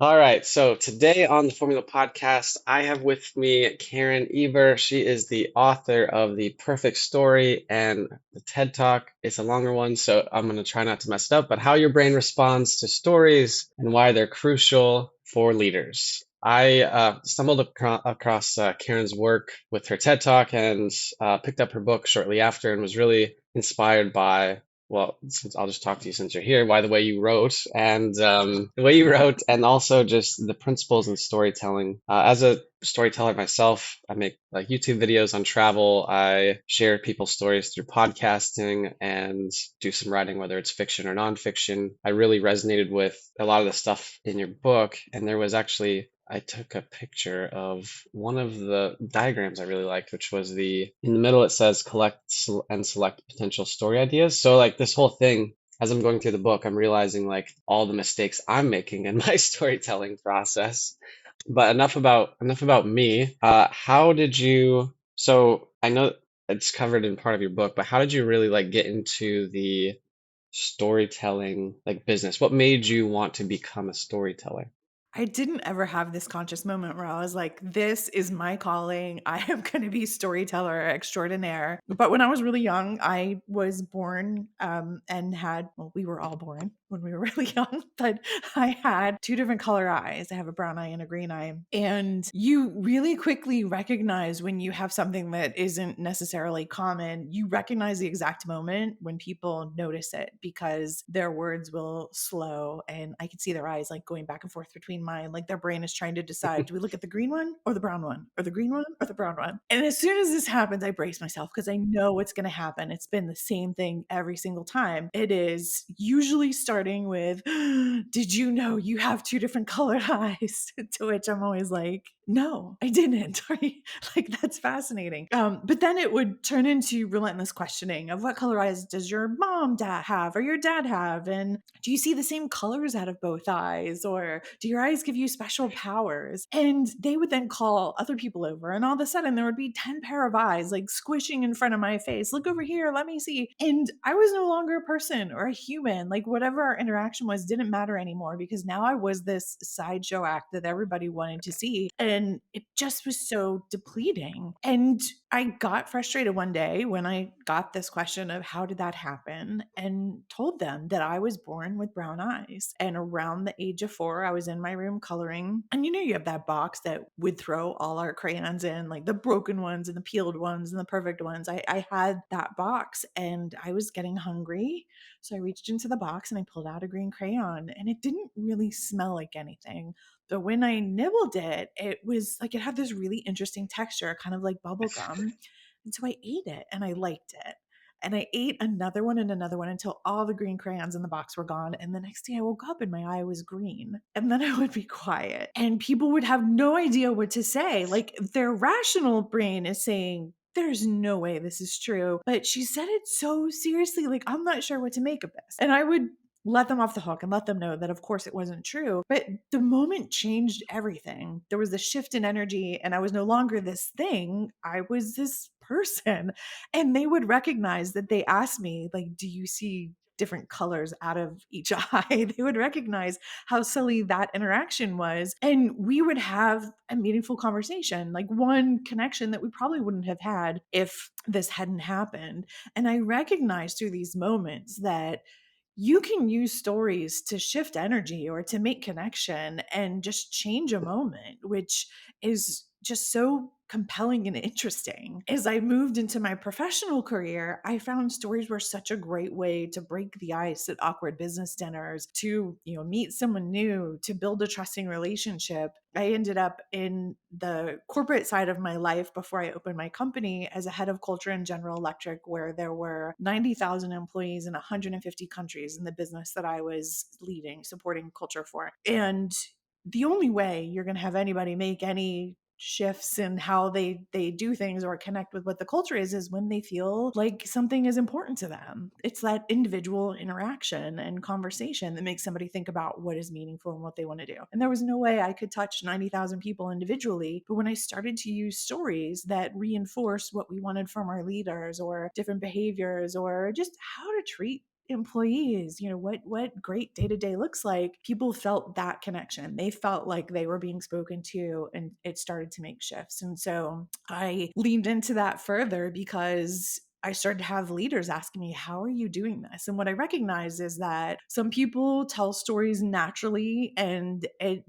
All right, so today on the Formula Podcast, I have with me Karen Eber. She is the author of The Perfect Story and the TED Talk. It's a longer one, so I'm going to try not to mess it up, but how your brain responds to stories and why they're crucial for leaders. I stumbled across Karen's work with her TED Talk and picked up her book shortly after and was really inspired by since I'll just talk to you since you're here, why the way you wrote and the way you wrote, and also just the principles in storytelling. As a storyteller myself, I make like YouTube videos on travel. I share people's stories through podcasting and do some writing, whether it's fiction or nonfiction. I really resonated with a lot of the stuff in your book, and there was actually I took a picture of one of the diagrams I really liked, which was in the middle it says collect and select potential story ideas. So like this whole thing, as I'm going through the book, I'm realizing like all the mistakes I'm making in my storytelling process. But enough about me. How did you, so I know it's covered in part of your book, but how did you really like get into the storytelling like business? What made you want to become a storyteller? I didn't ever have this conscious moment where I was like, this is my calling. I am going to be storyteller extraordinaire. But when I was really young, I was born and had, well, we were all born when we were really young, but I had two different color eyes. I have a brown eye and a green eye. And you really quickly recognize when you have something that isn't necessarily common, you recognize the exact moment when people notice it because their words will slow and I can see their eyes like going back and forth between mine. Like their brain is trying to decide, do we look at the green one or the brown one or the green one or the brown one? And as soon as this happens, I brace myself because I know what's going to happen. It's been the same thing every single time. It is usually starting with, did you know you have two different colored eyes? To which I'm always like, no, I didn't. Like that's fascinating. But then it would turn into relentless questioning of what color eyes does your mom dad have or your dad have? And do you see the same colors out of both eyes? Or do your eyes give you special powers? And they would then call other people over, and all of a sudden there would be 10 pair of eyes like squishing in front of my face. Look over here, let me see. And I was no longer a person or a human. Like whatever our interaction was didn't matter anymore because now I was this sideshow act that everybody wanted to see. And it just was so depleting. And I got frustrated one day when I got this question of how did that happen and told them that I was born with brown eyes. And around the age of 4, I was in my room coloring. And you have that box that would throw all our crayons in, like the broken ones and the peeled ones and the perfect ones. I had that box and I was getting hungry. So I reached into the box and I pulled out a green crayon and it didn't really smell like anything. But when I nibbled it, it was like it had this really interesting texture, kind of like bubble gum. And so I ate it and I liked it. And I ate another one and another one until all the green crayons in the box were gone. And the next day I woke up and my eye was green. And then I would be quiet. And people would have no idea what to say. Like their rational brain is saying, there's no way this is true. But she said it so seriously, like, I'm not sure what to make of this. And I would let them off the hook and let them know that, of course, it wasn't true. But the moment changed everything. There was a shift in energy, and I was no longer this thing. I was this person. And they would recognize that they asked me, like, do you see different colors out of each eye? They would recognize how silly that interaction was. And we would have a meaningful conversation, like one connection that we probably wouldn't have had if this hadn't happened. And I recognized through these moments that you can use stories to shift energy or to make connection and just change a moment, which is just so compelling and interesting. As I moved into my professional career, I found stories were such a great way to break the ice at awkward business dinners, to, meet someone new, to build a trusting relationship. I ended up in the corporate side of my life before I opened my company as a head of culture in General Electric, where there were 90,000 employees in 150 countries in the business that I was leading, supporting culture for. And the only way you're going to have anybody make any shifts in how they do things or connect with what the culture is when they feel like something is important to them. It's that individual interaction and conversation that makes somebody think about what is meaningful and what they want to do. And there was no way I could touch 90,000 people individually, but when I started to use stories that reinforce what we wanted from our leaders or different behaviors or just how to treat employees, what great day to day looks like. People felt that connection. They felt like they were being spoken to, and it started to make shifts. And so I leaned into that further because I started to have leaders asking me, how are you doing this? And what I recognize is that some people tell stories naturally and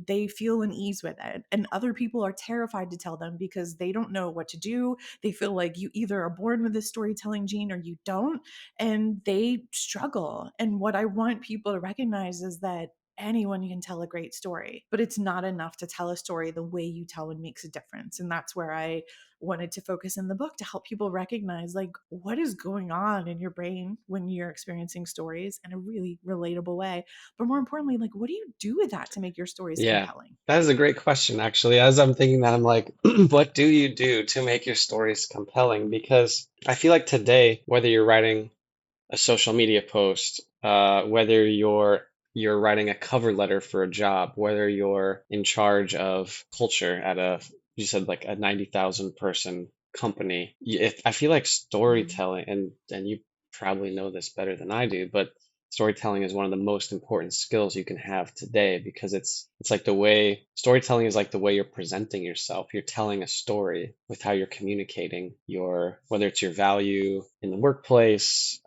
they feel an ease with it. And other people are terrified to tell them because they don't know what to do. They feel like you either are born with this storytelling gene or you don't, and they struggle. And what I want people to recognize is that anyone can tell a great story, but it's not enough to tell a story the way you tell one makes a difference. And that's where I wanted to focus in the book, to help people recognize like what is going on in your brain when you're experiencing stories in a really relatable way. But more importantly, like what do you do with that to make your stories Yeah, compelling? that is a great question, actually. As I'm thinking that, I'm like, what do you do to make your stories compelling? Because I feel like today, whether you're writing a social media post, whether you're writing a cover letter for a job, whether you're in charge of culture at you said like a 90,000 person company. I feel like Mhm. storytelling, and you probably know this better than I do, but storytelling is one of the most important skills you can have today because it's like the way storytelling is like the way you're presenting yourself. You're telling a story with how you're communicating your, whether it's your value in the workplace,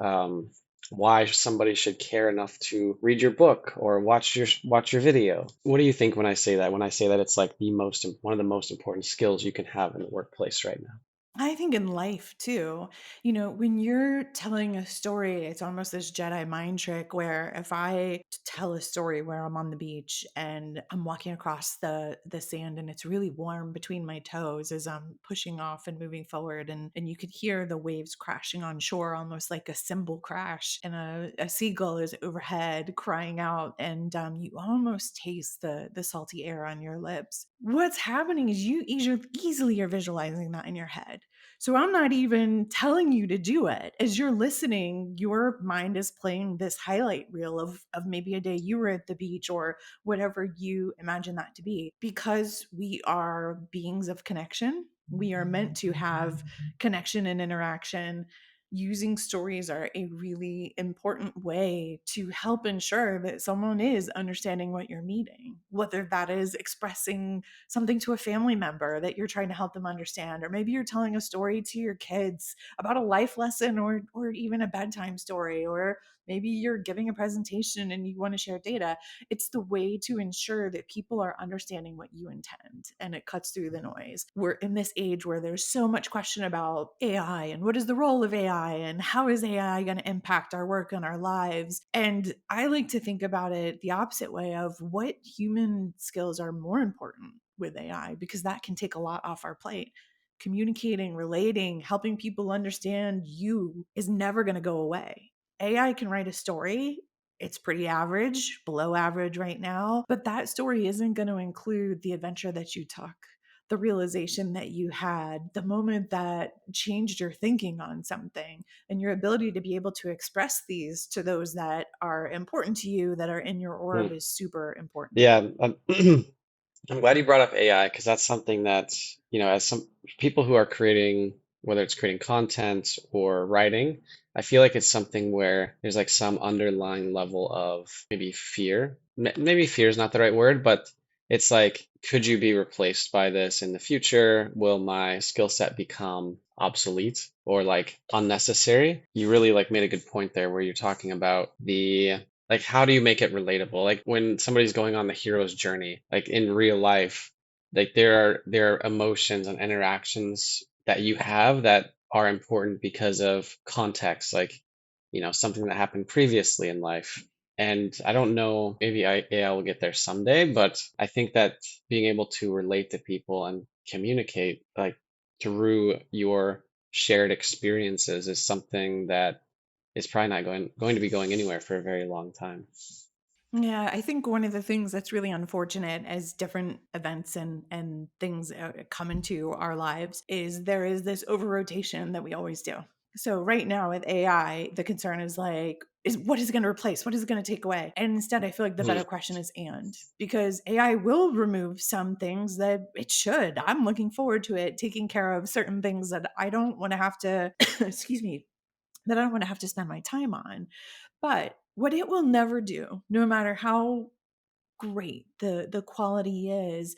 why somebody should care enough to read your book or watch your video. What do you think when I say that? When I say that it's like one of the most important skills you can have in the workplace right now. I think in life too, when you're telling a story, it's almost this Jedi mind trick where if I tell a story where I'm on the beach and I'm walking across the sand and it's really warm between my toes as I'm pushing off and moving forward, and you could hear the waves crashing on shore almost like a cymbal crash, and a seagull is overhead crying out, and you almost taste the salty air on your lips. What's happening is you easily are visualizing that in your head. So I'm not even telling you to do it. As you're listening, your mind is playing this highlight reel of maybe a day you were at the beach or whatever you imagine that to be. Because we are beings of connection, we are meant to have connection and interaction. Using stories are a really important way to help ensure that someone is understanding what you're meeting, whether that is expressing something to a family member that you're trying to help them understand, or maybe you're telling a story to your kids about a life lesson, or even a bedtime story, or maybe you're giving a presentation and you want to share data. It's the way to ensure that people are understanding what you intend, and it cuts through the noise. We're in this age where there's so much question about AI and what is the role of AI and how is AI going to impact our work and our lives. And I like to think about it the opposite way of what human skills are more important with AI, because that can take a lot off our plate. Communicating, relating, helping people understand you is never going to go away. AI can write a story. It's pretty average, below average right now, but that story isn't going to include the adventure that you took, the realization that you had, the moment that changed your thinking on something, and your ability to be able to express these to those that are important to you, that are in your Hmm. orb, is super important. Yeah, I'm glad you brought up AI because that's something that, as some people who are creating, whether it's creating content or writing, I feel like it's something where there's like some underlying level of maybe fear. Maybe fear is not the right word, but it's like, could you be replaced by this in the future? Will my skill set become obsolete or like unnecessary? You really like made a good point there where you're talking about the like, how do you make it relatable? Like when somebody's going on the hero's journey, like in real life, like there are emotions and interactions that you have that are important because of context, like, something that happened previously in life. And I don't know, maybe AI will get there someday, but I think that being able to relate to people and communicate like through your shared experiences is something that is probably not going to be going anywhere for a very long time. Yeah, I think one of the things that's really unfortunate as different events and things come into our lives is there is this over rotation that we always do. So right now with AI, the concern is like, is what is it going to replace? What is it going to take away? And instead, I feel like the Mhm. better question is and, because AI will remove some things that it should. I'm looking forward to it taking care of certain things that I don't want to have to, excuse me, that I don't want to have to spend my time on. But what it will never do, no matter how great the quality is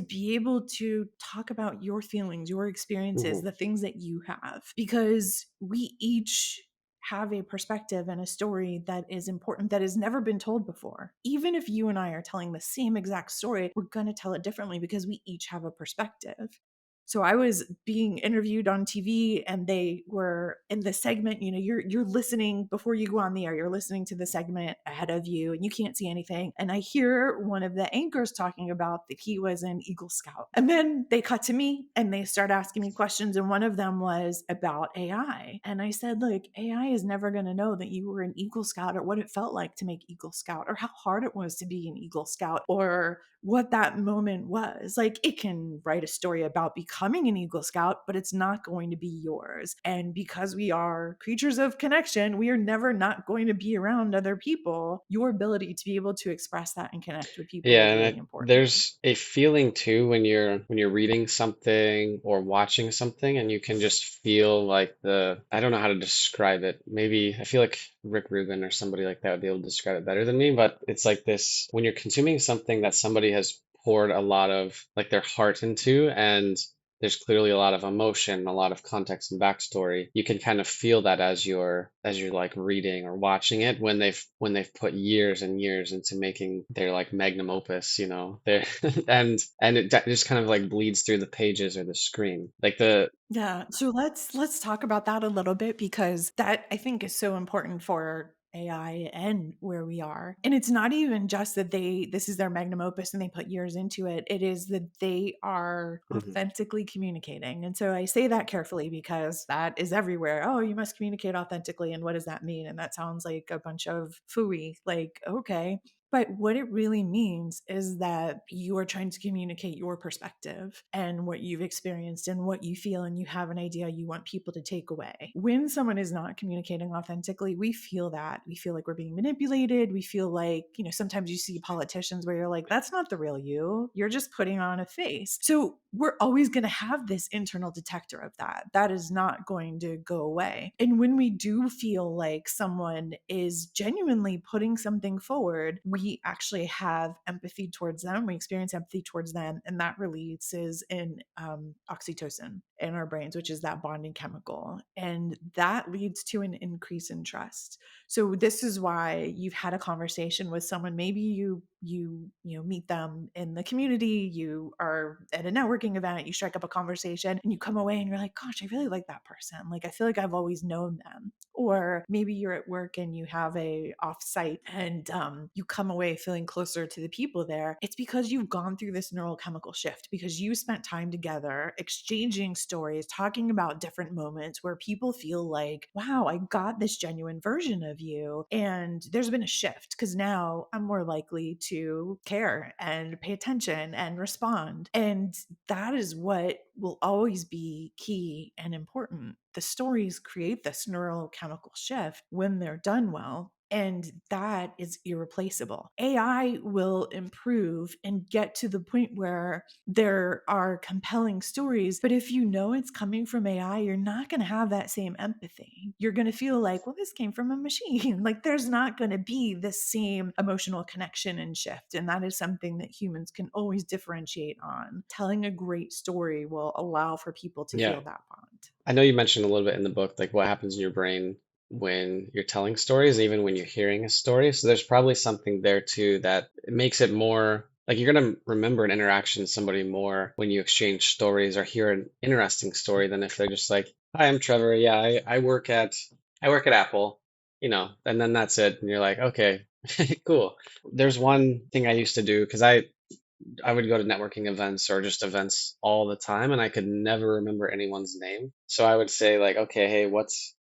be able to talk about your feelings, your experiences, Hmm. the things that you have, because we each have a perspective and a story that is important that has never been told before. Even if you and I are telling the same exact story, we're going to tell it differently because we each have a perspective. So I was being interviewed on TV and they were in the segment, you're listening before you go on the air, you're listening to the segment ahead of you and you can't see anything. And I hear one of the anchors talking about that he was an Eagle Scout. And then they cut to me and they start asking me questions. And one of them was about AI. And I said, look, AI is never going to know that you were an Eagle Scout or what it felt like to make Eagle Scout or how hard it was to be an Eagle Scout or what that moment was. Like, it can write a story about becoming an Eagle Scout, but it's not going to be yours. And because we are creatures of connection, we are never not going to be around other people. Your ability to be able to express that and connect with people Yeah, is and really important. there's a feeling too when you're reading something or watching something, and you can just feel like the I don't know how to describe it. Maybe I feel like Rick Rubin or somebody like that would be able to describe it better than me, but it's like this when you're consuming something that somebody has poured a lot of like their heart into, and there's clearly a lot of emotion, a lot of context and backstory. You can kind of feel that as you're like reading or watching it when they've put years and years into making their like magnum opus, you know. They're and it just kind of like bleeds through the pages or the screen. Like the Yeah. So let's talk about that a little bit because that I think is so important for AI and where we are. And it's not even just that this is their magnum opus and they put years into it. It is that they are Mhm. authentically communicating. And so I say that carefully because that is everywhere. Oh, you must communicate authentically. And what does that mean? And that sounds like a bunch of fooey. Like, okay. But what it really means is that you are trying to communicate your perspective and what you've experienced and what you feel, and you have an idea you want people to take away. When someone is not communicating authentically, we feel that. We feel like we're being manipulated. We feel like, sometimes you see politicians where you're like, that's not the real you. You're just putting on a face. So we're always going to have this internal detector of that. That is not going to go away. And when we do feel like someone is genuinely putting something forward, we actually have empathy towards them. We experience empathy towards them, and that releases in oxytocin in our brains, which is that bonding chemical, and that leads to an increase in trust. So this is why you've had a conversation with someone. Maybe you meet them in the community. You are at a networking event. You strike up a conversation, and you come away and you're like, "Gosh, I really like that person. Like, I feel like I've always known them." Or maybe you're at work and you have a offsite and you come away feeling closer to the people there. It's because you've gone through this neurochemical shift because you spent time together exchanging stories, talking about different moments where people feel like, wow, I got this genuine version of you. And there's been a shift because now I'm more likely to care and pay attention and respond. And that is what will always be key and important. The stories create this neurochemical shift when they're done well. And that is irreplaceable. AI will improve and get to the point where there are compelling stories. But if you know it's coming from AI, you're not going to have that same empathy. You're going to feel like, well, this came from a machine. Like, there's not going to be the same emotional connection and shift. And that is something that humans can always differentiate on. Telling a great story will allow for people to Yeah. feel that bond. I know you mentioned a little bit in the book, like what happens in your brain when you're telling stories, even when you're hearing a story. So there's probably something there too that it makes it more like you're gonna remember an interaction with somebody more when you exchange stories or hear an interesting story than if they're just like, "Hi, I'm Trevor. Yeah, I work at Apple," you know, and then that's it. And you're like, "Okay, cool." There's one thing I used to do because I would go to networking events or just events all the time, and I could never remember anyone's name. So I would say like, okay, hey,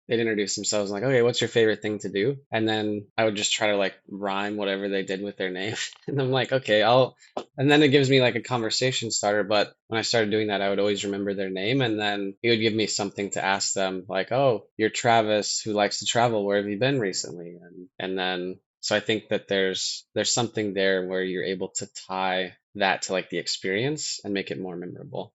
they'd introduce themselves like, okay, what's your favorite thing to do? And then I would just try to like rhyme whatever they did with their name. And I'm like, okay, and then it gives me like a conversation starter. But when I started doing that, I would always remember their name, and then it would give me something to ask them, like, oh, you're Travis who likes to travel. Where have you been recently? And then so I think that there's something there where you're able to tie that to like the experience and make it more memorable.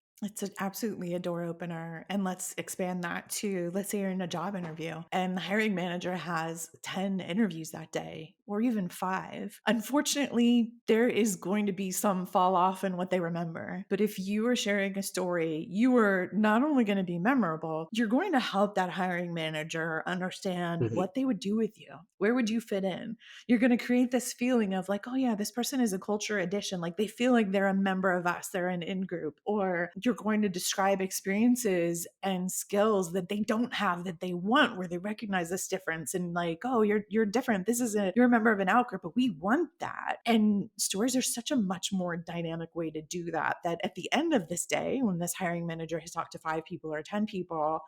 Absolutely a door opener. And let's expand that to, let's say you're in a job interview and the hiring manager has 10 interviews that day or even 5. Unfortunately, there is going to be some fall off in what they remember. But if you are sharing a story, you are not only going to be memorable, you're going to help that hiring manager understand Hmm. what they would do with you. Where would you fit in? You're going to create this feeling of like, oh yeah, this person is a culture addition. Like they feel like they're a member of us, they're an in group. Or you're going to describe experiences and skills that they don't have that they want, where they recognize this difference and like, oh, you're different. This isn't, you're a member of an out group, but we want that. And stories are such a much more dynamic way to do that. That at the end of this day, when this hiring manager has talked to 5 people or 10 people,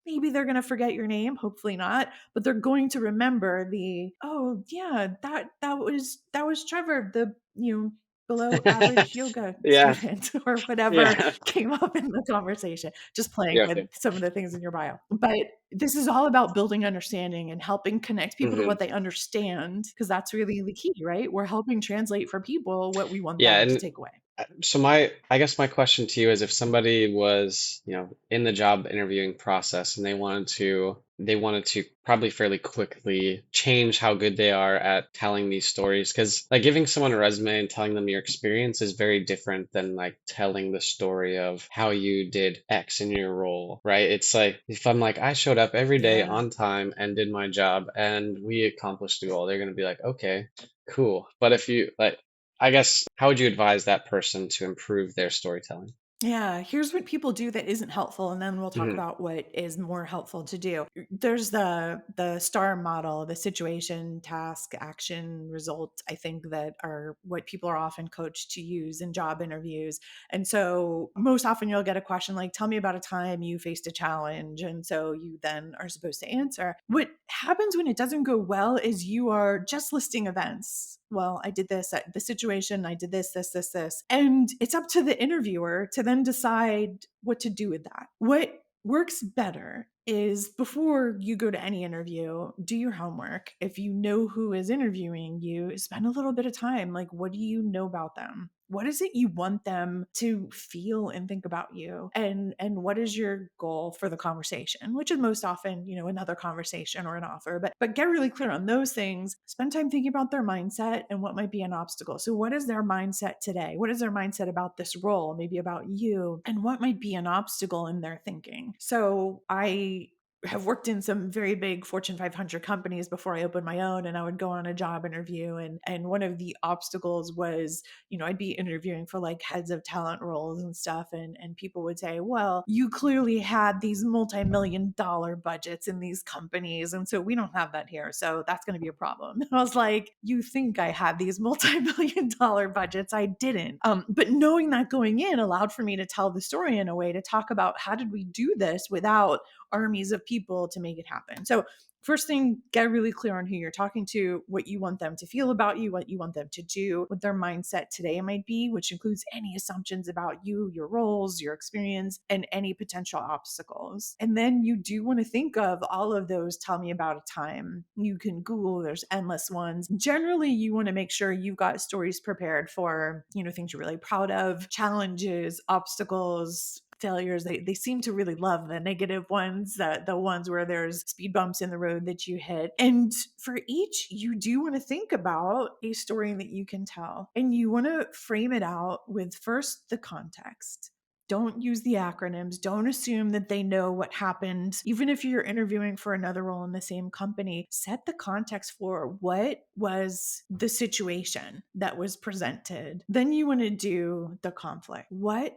maybe they're going to forget your name, hopefully not, but they're going to remember the, oh yeah, that was Trevor, the, below average yoga Yeah, student or whatever yeah, came up in the conversation, just playing yeah, with okay. some of the things in your bio. But this is all about building understanding and helping connect people to Hmm. what they understand, because that's really the key, right? We're helping translate for people what we want Yeah, them to and take away. so I guess my question to you is if somebody was, in the job interviewing process and they wanted to probably fairly quickly change how good they are at telling these stories, because like giving someone a resume and telling them your experience is very different than like telling the story of how you did X in your role, right? It's like if I'm like I showed up every day Yeah. on time and did my job and we accomplished the goal, they're going to be like, okay, cool. But if you like, I guess, how would you advise that person to improve their storytelling? Yeah, here's what people do that isn't helpful, and then we'll talk Hmm. about what is more helpful to do. There's the STAR model, the situation, task, action, result, I think that are what people are often coached to use in job interviews. And so most often you'll get a question like, tell me about a time you faced a challenge. And so you then are supposed to answer. What happens when it doesn't go well is you are just listing events. Well, I did this at the situation, I did this. And it's up to the interviewer to then decide what to do with that. What works better is before you go to any interview, do your homework. If you know who is interviewing you, spend a little bit of time. Like, what do you know about them? What is it you want them to feel and think about you? And what is your goal for the conversation? Which is most often, another conversation or an offer. But get really clear on those things. Spend time thinking about their mindset and what might be an obstacle. So what is their mindset today? What is their mindset about this role? Maybe about you? And what might be an obstacle in their thinking? So I have worked in some very big Fortune 500 companies before I opened my own, and I would go on a job interview, and one of the obstacles was, I'd be interviewing for like heads of talent roles and stuff, and people would say, well, you clearly had these multi-million dollar budgets in these companies, and so we don't have that here, so that's going to be a problem. And I was like, you think I had these multi-million dollar budgets? I didn't. But knowing that going in allowed for me to tell the story in a way to talk about how did we do this without armies of people to make it happen. So first thing, get really clear on who you're talking to, what you want them to feel about you, what you want them to do, what their mindset today might be, which includes any assumptions about you, your roles, your experience, and any potential obstacles. And then you do want to think of all of those. Tell me about a time. You can Google, there's endless ones. Generally, you want to make sure you've got stories prepared for, things you're really proud of, challenges, obstacles, failures. They seem to really love the negative ones, the ones where there's speed bumps in the road that you hit. And for each, you do want to think about a story that you can tell, and you want to frame it out with first the context. Don't use the acronyms. Don't assume that they know what happened. Even if you're interviewing for another role in the same company, set the context for what was the situation that was presented. Then you want to do the conflict. What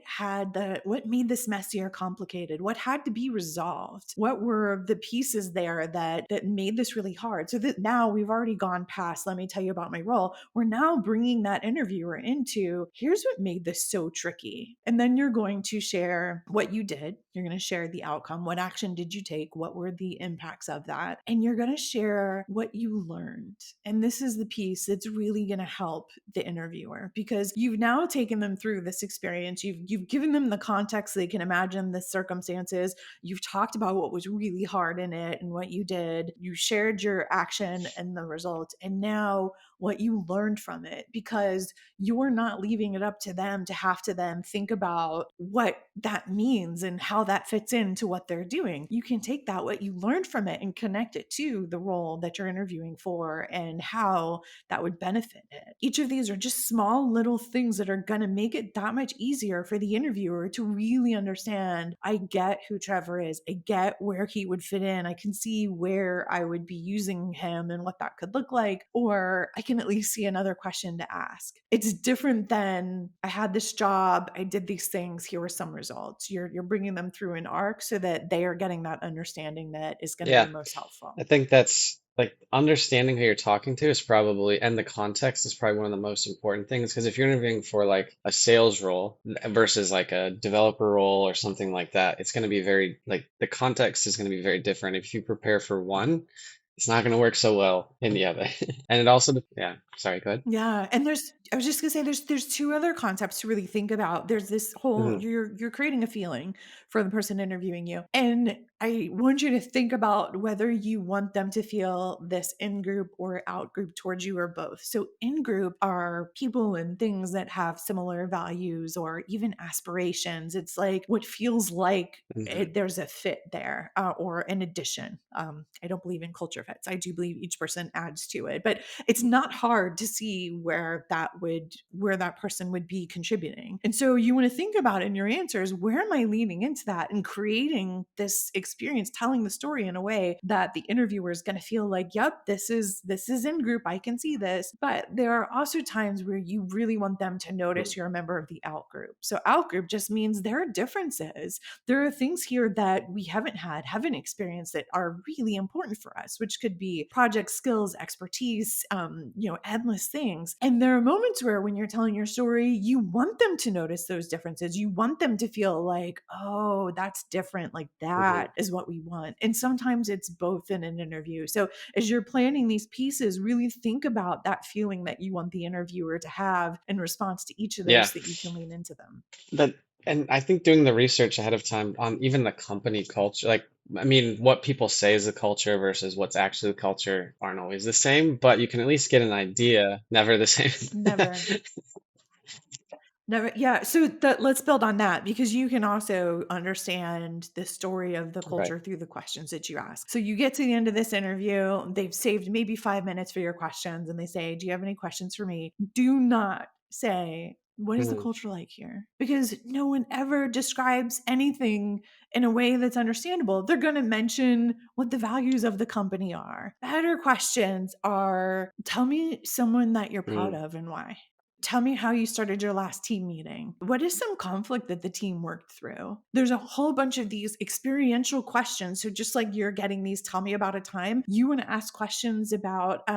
made this messy or complicated? What had to be resolved? What were the pieces there that made this really hard? So that now we've already gone past, let me tell you about my role. We're now bringing that interviewer into, here's what made this so tricky. And then you're going to share what you did, You're going to share the outcome. What action did you take? What were the impacts of that? And you're going to share what you learned. And this is the piece that's really going to help the interviewer, because you've now taken them through this experience. You've given them the context so they can imagine the circumstances. You've talked about what was really hard in it and what you did. You shared your action and the result. And now what you learned from it, because you're not leaving it up to them to have to then think about what that means and how that fits into what they're doing. You can take that, what you learned from it, and connect it to the role that you're interviewing for and how that would benefit it. Each of these are just small little things that are going to make it that much easier for the interviewer to really understand, I get who Trevor is. I get where he would fit in. I can see where I would be using him and what that could look like, or I can at least see another question to ask. It's different than, I had this job, I did these things, here were some results. You're bringing them through an arc so that they are getting that understanding that is going to be Yeah, most helpful. I think that's like understanding who you're talking to is probably, and the context is probably one of the most important things. Because if you're interviewing for like a sales role versus like a developer role or something like that, it's going to be very, like, the context is going to be very different. If you prepare for one, it's not going to work so well in the other. And it also, yeah, sorry, go ahead. Yeah, and I was just gonna say there's two other concepts to really think about. There's this whole, Hmm. you're creating a feeling for the person interviewing you. And I want you to think about whether you want them to feel this in group or out group towards you, or both. So in group are people and things that have similar values or even aspirations. It's like what feels like Hmm. there's a fit there, or an addition. I don't believe in culture fits. I do believe each person adds to it, but it's not hard to see where that person would be contributing. And so you want to think about in your answers, where am I leaning into that and creating this experience, telling the story in a way that the interviewer is going to feel like, yep, this is in group, I can see this. But there are also times where you really want them to notice you're a member of the out group. So out group just means there are differences. There are things here that we haven't experienced that are really important for us, which could be project skills, expertise, endless things. And there are moments where when you're telling your story, you want them to notice those differences. You want them to feel like, oh, that's different. Like Hmm. that is what we want. And sometimes it's both in an interview. So as you're planning these pieces, really think about that feeling that you want the interviewer to have in response to each of Yeah. those so that you can lean into them. That, and I think doing the research ahead of time on even the company culture, like, I mean, what people say is the culture versus what's actually the culture aren't always the same, but you can at least get an idea. Never the same. Never. Never, yeah. So that, let's build on that, because you can also understand the story of the Right. culture through the questions that you ask. So you get to the end of this interview, they've saved maybe 5 minutes for your questions, and they say, "Do you have any questions for me?" Do not say, "What is the Hmm. culture like here?" Because no one ever describes anything in a way that's understandable. They're going to mention what the values of the company are. Better questions are, tell me someone that you're proud Mm. of and why. Tell me how you started your last team meeting. What is some conflict that the team worked through? There's a whole bunch of these experiential questions. So just like you're getting these, tell me about a time, you want to ask questions about,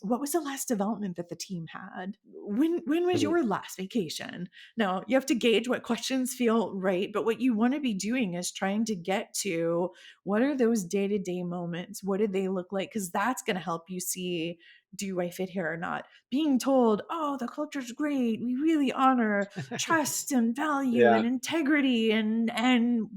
what was the last development that the team had? When was Mhm. your last vacation? Now you have to gauge what questions feel right, but what you want to be doing is trying to get to, what are those day-to-day moments? What did they look like? Because that's going to help you see, do I fit here or not? Being told, oh, the culture's great, we really honor trust and value Yeah. and integrity, and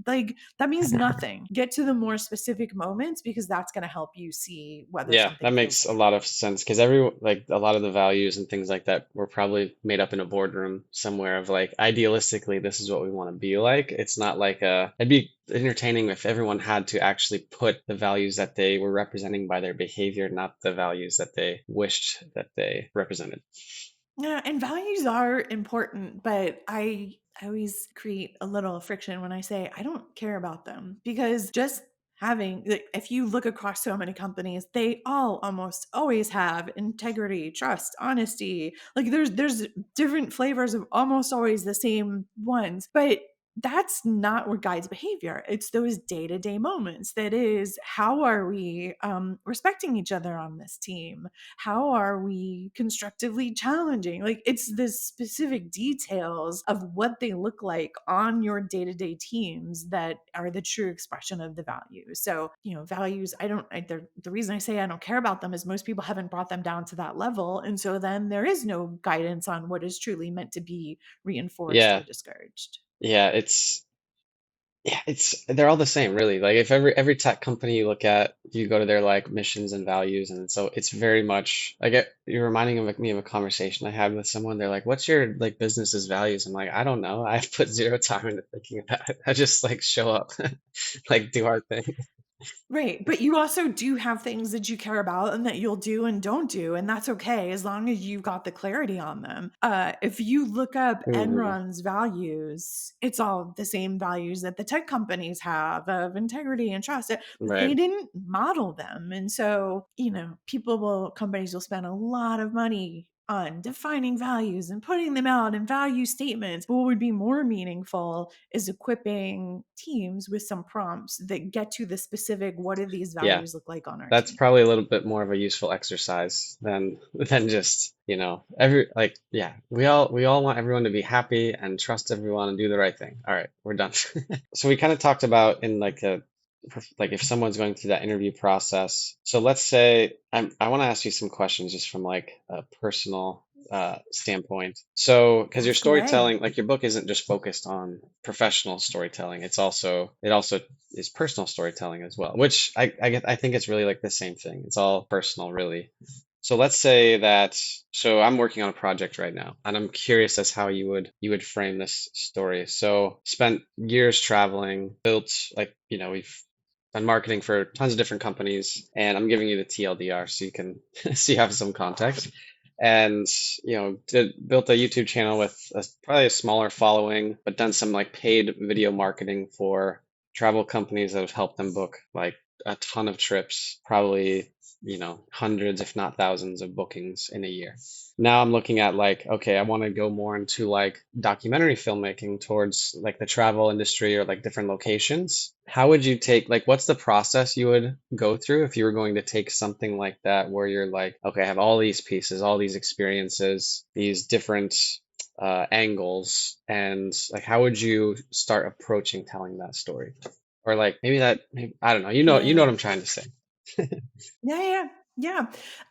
like that means nothing. Get to the more specific moments, because that's going to help you see whether Yeah, something that feels makes a like a lot fit. of sense because like a lot of the values and things like that were probably made up in a boardroom somewhere of like idealistically this is what we want to be like. It's not like it'd be entertaining if everyone had to actually put the values that they were representing by their behavior, not the values that they wished that they represented. Yeah, and values are important, but I always create a little friction when I say I don't care about them, because just having, like, if you look across so many companies, they all almost always have integrity, trust, honesty. Like there's different flavors of almost always the same ones, but that's not what guides behavior. It's those day-to-day moments. That is, how are we respecting each other on this team? How are we constructively challenging? Like, it's the specific details of what they look like on your day-to-day teams that are the true expression of the values. So, values, the reason I say I don't care about them is most people haven't brought them down to that level. And so then there is no guidance on what is truly meant to be reinforced or Yeah. discouraged. Yeah, it's they're all the same, really. Like if every tech company you look at, you go to their like missions and values, and so it's very much I get you're reminding me of a conversation I had with someone. They're like, "What's your like business's values?" I'm like, "I don't know. I've put zero time into thinking about it. I just like show up, like do our thing." Right. But you also do have things that you care about and that you'll do and don't do. And that's okay as long as you've got the clarity on them. If you look up Hmm. Enron's values, it's all the same values that the tech companies have of integrity and trust. They Right. didn't model them. And so, companies will spend a lot of money on defining values and putting them out in value statements. But what would be more meaningful is equipping teams with some prompts that get to the specific, what do these Yeah. values look like on our That's team? probably a little bit more of a useful exercise than just, every like yeah, we all want everyone to be happy and trust everyone and do the right thing. All right, we're done. So we kind of talked about in like if someone's going through that interview process. So let's say I want to ask you some questions just from like a personal standpoint. So because your Ask away. storytelling, like your book isn't just focused on professional storytelling, it also is personal storytelling as well, which I think it's really like the same thing. It's all personal, really. So let's say that so I'm working on a project right now, and I'm curious as how you would frame this story. So spent years traveling, built like we've done marketing for tons of different companies, and I'm giving you the TLDR so you can so you have some context. And built a YouTube channel with probably a smaller following, but done some like paid video marketing for travel companies that have helped them book like a ton of trips, probably, hundreds, if not thousands of bookings in a year. Now I'm looking at like, okay, I want to go more into like documentary filmmaking towards like the travel industry or like different locations. How would you take, like, what's the process you would go through if you were going to take something like that where you're like, okay, I have all these pieces, all these experiences, these different angles, and like, how would you start approaching telling that story? Or like maybe, I don't know. You know what Yeah. I'm trying to say. Yeah. Yeah. Yeah.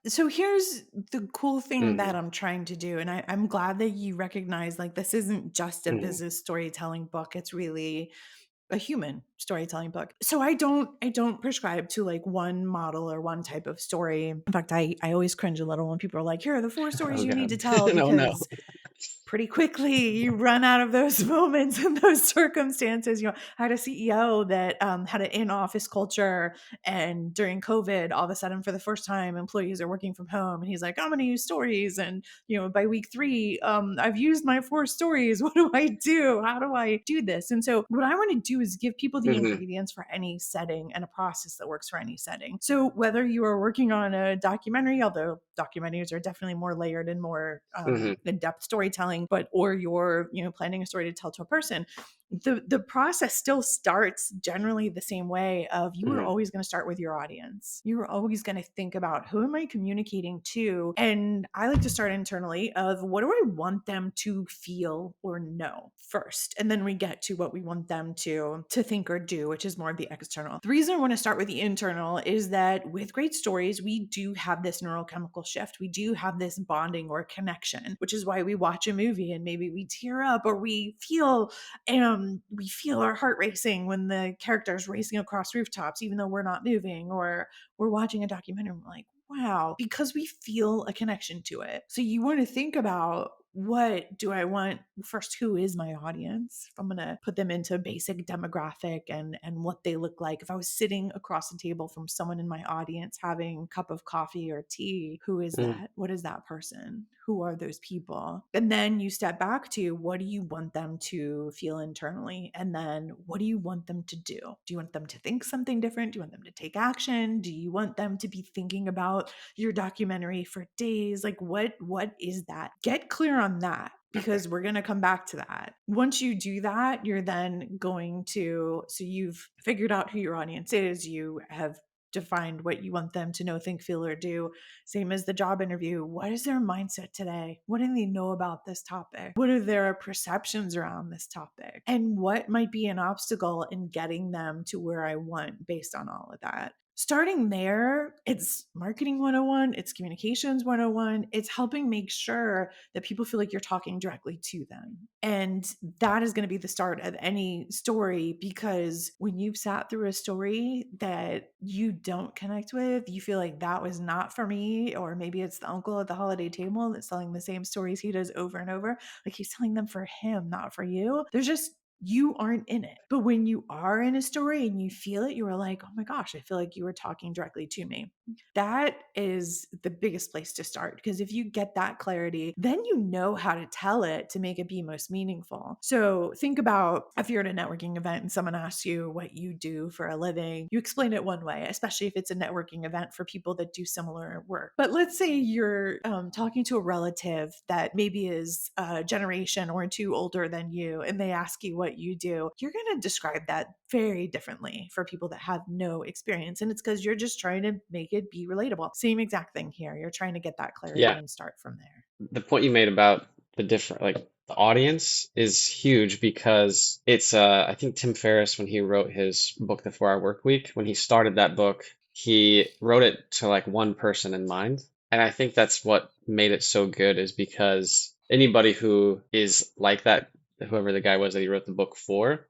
So here's the cool thing that Hmm. I'm trying to do. And I'm glad that you recognize, like, this isn't just a Hmm. business storytelling book. It's really a human storytelling book. So I don't prescribe to like one model or one type of story. In fact, I always cringe a little when people are like, here are the 4 stories Oh you need God. to tell, No, no. because pretty quickly you run out of those moments and those circumstances. I had a CEO that had an in-office culture, and during COVID, all of a sudden, for the first time, employees are working from home, and he's like, I'm going to use stories. And by week 3, I've used my 4 stories. What do I do? How do I do this? And so what I want to do is give people the Hmm. ingredients for any setting and a process that works for any setting. So whether you are working on a documentary, although documentaries are definitely more layered and more Hmm. in-depth storytelling, but or you're planning a story to tell to a person, the process still starts generally the same way. Of you are Hmm. always going to start with your audience. You are always going to think about, who am I communicating to? And I like to start internally of, what do I want them to feel or know first, and then we get to what we want them to think or do, which is more of the external. The reason I want to start with the internal is that with great stories, we do have this neurochemical shift. We do have this bonding or connection, which is why we watch a movie and maybe we tear up, or we feel our heart racing when the character is racing across rooftops, even though we're not moving. Or we're watching a documentary and we're like, wow, because we feel a connection to it. So you want to think about, what do I want first? Who is my audience? If I'm going to put them into basic demographic and what they look like. If I was sitting across the table from someone in my audience having a cup of coffee or tea, who is Hmm. that? What is that person? Who are those people? And then you step back to, what do you want them to feel internally? And then what do you want them to do? Do you want them to think something different? Do you want them to take action? Do you want them to be thinking about your documentary for days? Like, what is that? Get clear on that, Okay. because we're going to come back to that. Once you do that, you're then going to, so you've figured out who your audience is, you have defined what you want them to know, think, feel, or do. Same as the job interview. What is their mindset today? What do they know about this topic? What are their perceptions around this topic? And what might be an obstacle in getting them to where I want based on all of that? Starting there, it's marketing 101, it's communications 101, it's helping make sure that people feel like you're talking directly to them. And that is going to be the start of any story, because when you've sat through a story that you don't connect with, you feel like that was not for me, or maybe it's the uncle at the holiday table that's telling the same stories he does over and over. Like he's telling them for him, not for you. There's just, you aren't in it. But when you are in a story and you feel it, you are like, oh my gosh, I feel like you were talking directly to me. That is the biggest place to start, because if you get that clarity, then you know how to tell it to make it be most meaningful. So think about if you're at a networking event and someone asks you what you do for a living, you explain it one way, especially if it's a networking event for people that do similar work. But let's say you're talking to a relative that maybe is a generation or two older than you, and they ask you what you do. You're going to describe that very differently for people that have no experience. And it's because you're just trying to make it be relatable. Same exact thing here. You're trying to get that clarity Yeah, and start from there. the point you made about the different, like the audience is huge because it's, I think Tim Ferriss, when he wrote his book, The 4 Hour Work Week, when he started that book, he wrote it to like one person in mind. And I think that's what made it so good, is because anybody who is like that, whoever the guy was that he wrote the book for,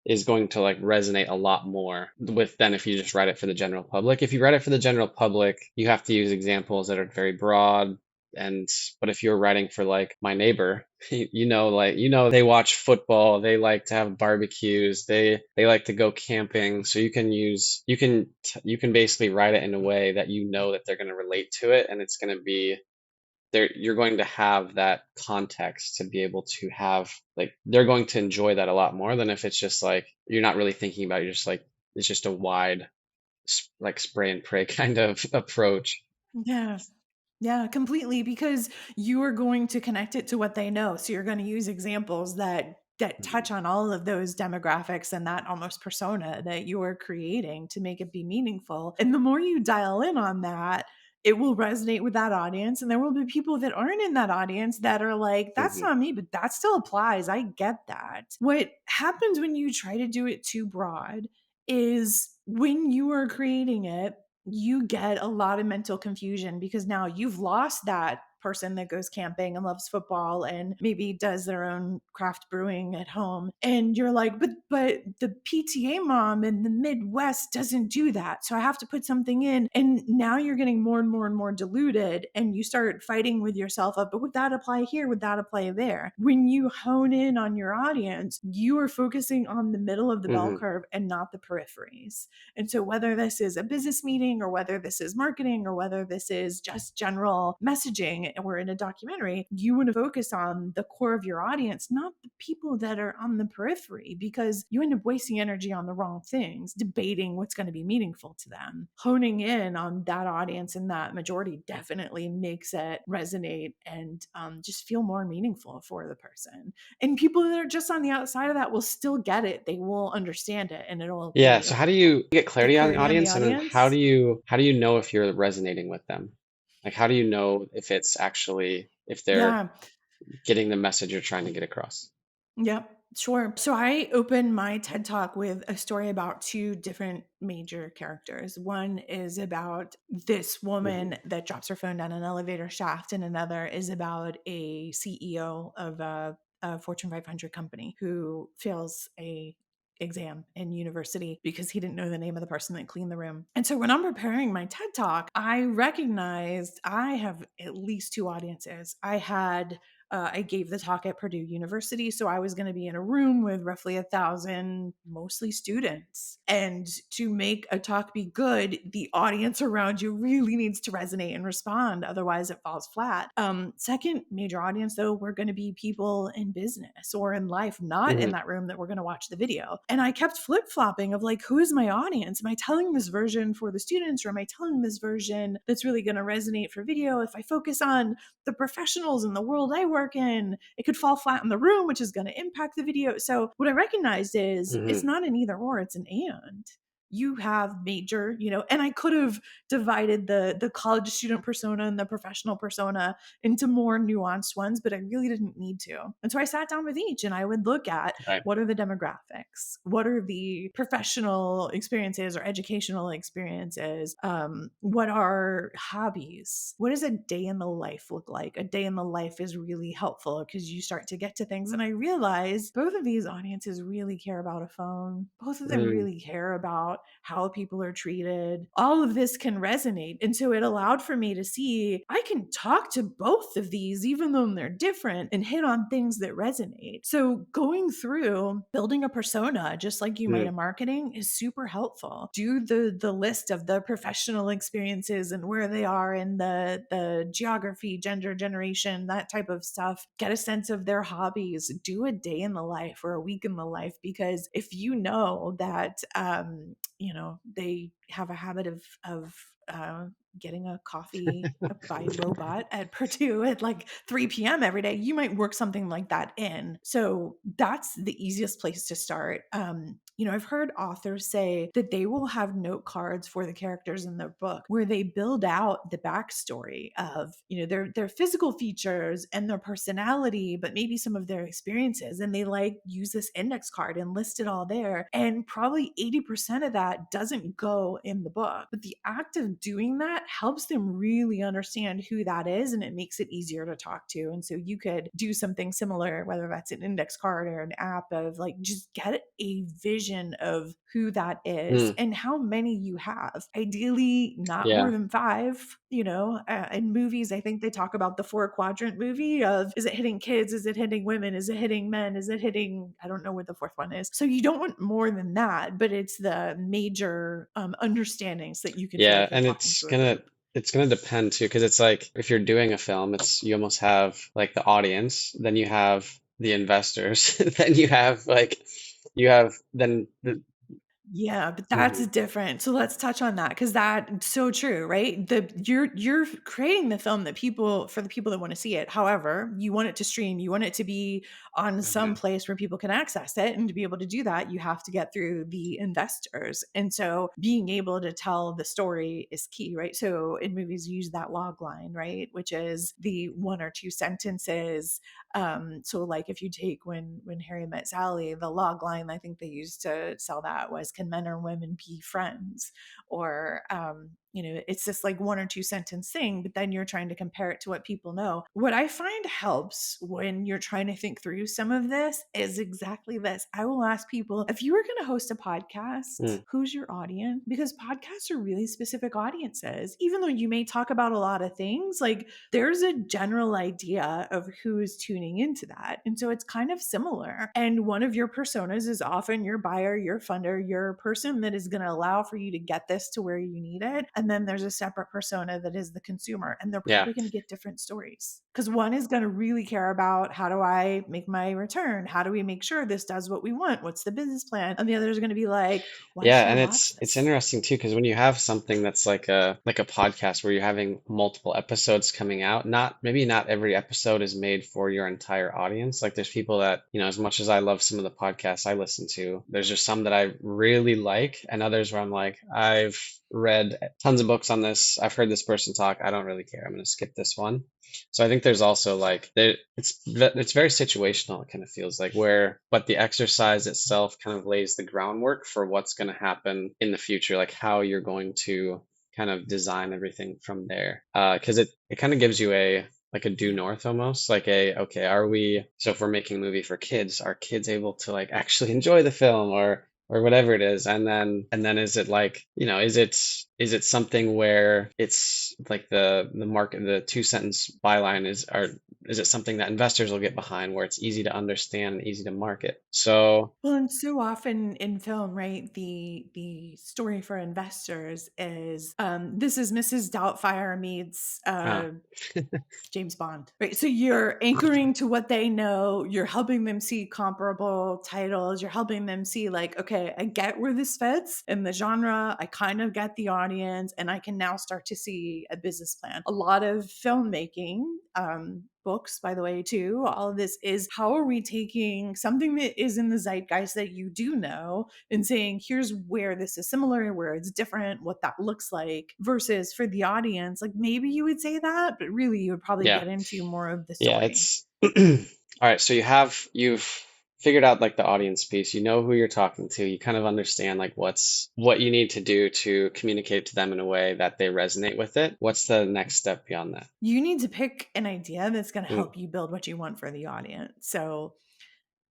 is going to like resonate a lot more with than if you just write it for the general public. If you write it for the general public, you have to use examples that are very broad. And but if you're writing for like my neighbor, they watch football, they like to have barbecues, they like to go camping, so you can basically write it in a way that you know that they're going to relate to it, and it's going to be there. You're going to have that context to be able to have, like, they're going to enjoy that a lot more than if it's just like you're not really thinking about it, you're just like it's just a wide like spray and pray kind of approach. Yeah. Yeah, completely, because you are going to connect it to what they know. So you're going to use examples that Mhm. touch on all of those demographics and that almost persona that you are creating to make it be meaningful. And the more you dial in on that, it will resonate with that audience. And there will be people that aren't in that audience that are like, that's Mhm. not me, but that still applies. I get that. What happens when you try to do it too broad is when you are creating it, you get a lot of mental confusion, because now you've lost that person that goes camping and loves football and maybe does their own craft brewing at home, and you're like, but the PTA mom in the Midwest doesn't do that, so I have to put something in. And now you're getting more and more and more diluted, and you start fighting with yourself of, but would that apply here, would that apply there? When you hone in on your audience, you are focusing on the middle of the bell Mhm. curve and not the peripheries. And so, whether this is a business meeting, or whether this is marketing, or whether this is just general messaging or in a documentary, you want to focus on the core of your audience, not the people that are on the periphery, because you end up wasting energy on the wrong things, debating what's going to be meaningful to them. Honing in on that audience and that majority definitely makes it resonate and just feel more meaningful for the person. And people that are just on the outside of that will still get it. They will understand it, and it'll Yeah, be so how do effective. you get Get clarity on the clarity on the audience, and then audience. how do you know if you're resonating with them? Like how do you know if it's actually if they're Yeah. getting the message you're trying to get across? Yep, sure. So I open my TED Talk with a story about two different major characters. One is about this Hmm. woman that drops her phone down an elevator shaft, and another is about a CEO of a Fortune 500 company who fails a exam in university because he didn't know the name of the person that cleaned the room. And so when I'm preparing my TED Talk, I recognized I have at least two audiences. I gave the talk at Purdue University, so I was going to be in a room with roughly 1,000, mostly students. And to make a talk be good, the audience around you really needs to resonate and respond. Otherwise, it falls flat. Second major audience, though, we're going to be people in business or in life, not in Hmm. that room that we're going to watch the video. And I kept flip flopping of like, who is my audience? Am I telling this version for the students, or am I telling this version that's really going to resonate for video? If I focus on the professionals in the world I work work in, it could fall flat in the room, which is going to impact the video. So what I recognized is it's Hmm. not an either or, it's an and. You have major, and I could have divided the college student persona and the professional persona into more nuanced ones, but I really didn't need to. And so I sat down with each and I would look at Right. what are the demographics, what are the professional experiences or educational experiences, what are hobbies, what does a day in the life look like? A day in the life is really helpful because you start to get to things. And I realized both of these audiences really care about a phone. Both of them Mm. really care about how people are treated. All of this can resonate. And so it allowed for me to see I can talk to both of these, even though they're different, and hit on things that resonate. So going through building a persona, just like you might Mm. in marketing, is super helpful. Do the list of the professional experiences and where they are in the geography, gender, generation, that type of stuff. Get a sense of their hobbies. Do a day in the life or a week in the life, because if you know that they have a habit of getting a coffee by robot at Purdue at like 3 p.m. every day, you might work something like that in. So that's the easiest place to start. I've heard authors say that they will have note cards for the characters in their book where they build out the backstory of, their physical features and their personality, but maybe some of their experiences. And they like use this index card and list it all there. And probably 80% of that doesn't go in the book. But the act of doing that helps them really understand who that is, and it makes it easier to talk to. And so you could do something similar, whether that's an index card or an app, of like just get a vision of who that is Mm. and how many you have. Ideally, not more Yeah. than five. In movies, I think they talk about the 4 quadrant movie of, is it hitting kids? Is it hitting women? Is it hitting men? Is it hitting, I don't know what the fourth one is. So you don't want more than that, but it's the major understandings that you can feel Yeah, like you're and talking to a group. it's gonna depend too, because it's like if you're doing a film, it's you almost have like the audience, then you have the investors, then you have then the Yeah, but that's Mhm. different. So let's touch on that, because that's so true, right? You're creating the film that people for the people that want to see it. However, you want it to stream, you want it to be on some Mhm. place where people can access it. And to be able to do that, you have to get through the investors. And so being able to tell the story is key, right? So in movies, you use that log line, right? Which is the one or two sentences. So like if you take when Harry met Sally, the log line I think they used to sell that was, can men or women be friends? Or it's this like one or two sentence thing, but then you're trying to compare it to what people know. What I find helps when you're trying to think through some of this is exactly this. I will ask people, if you were going to host a podcast, Mm. who's your audience? Because podcasts are really specific audiences. Even though you may talk about a lot of things, like there's a general idea of who's tuning into that. And so it's kind of similar. And one of your personas is often your buyer, your funder, your person that is going to allow for you to get this to where you need it. And then there's a separate persona that is the consumer. And they're Yeah. probably going to get different stories, because one is going to really care about, how do I make my return? How do we make sure this does what we want? What's the business plan? And the other is going to be like, why Yeah, should I and watch it's this? interesting too, because when you have something that's like a podcast where you're having multiple episodes coming out, not every episode is made for your entire audience. Like there's people that, as much as I love some of the podcasts I listen to, there's just some that I really like, and others where I'm like, I've read tons of books on this, I've heard this person talk, I don't really care. I'm gonna skip this one. So I think there's also like it's very situational. It kind of feels like but the exercise itself kind of lays the groundwork for what's going to happen in the future, like how you're going to kind of design everything from there. Because it kind of gives you a due Yeah. north almost, like okay, are we, so if we're making a movie for kids, are kids able to like actually enjoy the film or whatever it is, and then is it like, is it something where it's like the market, the 2 sentence byline is it something that investors will get behind, where it's easy to understand and easy to market? So Well, and so often in film, right, the story for investors is, this is Mrs. Doubtfire meets ah, James Bond, right? So you're anchoring to what they know, you're helping them see comparable titles, you're helping them see, like, okay, I get where this fits in the genre, I kind of get the audience, and I can now start to see a business plan. A lot of filmmaking, books, by the way, too. All of this is how are we taking something that is in the zeitgeist that you do know and saying, here's where this is similar, where it's different, what that looks like, versus for the audience, like maybe you would say that, but really you would probably Yeah. get into more of the Yeah, story. it's all right. So you've figured out like the audience piece. You know who you're talking to. You kind of understand like what you need to do to communicate to them in a way that they resonate with it. What's the next step beyond that? You need to pick an idea that's going to Mm, help you build what you want for the audience. So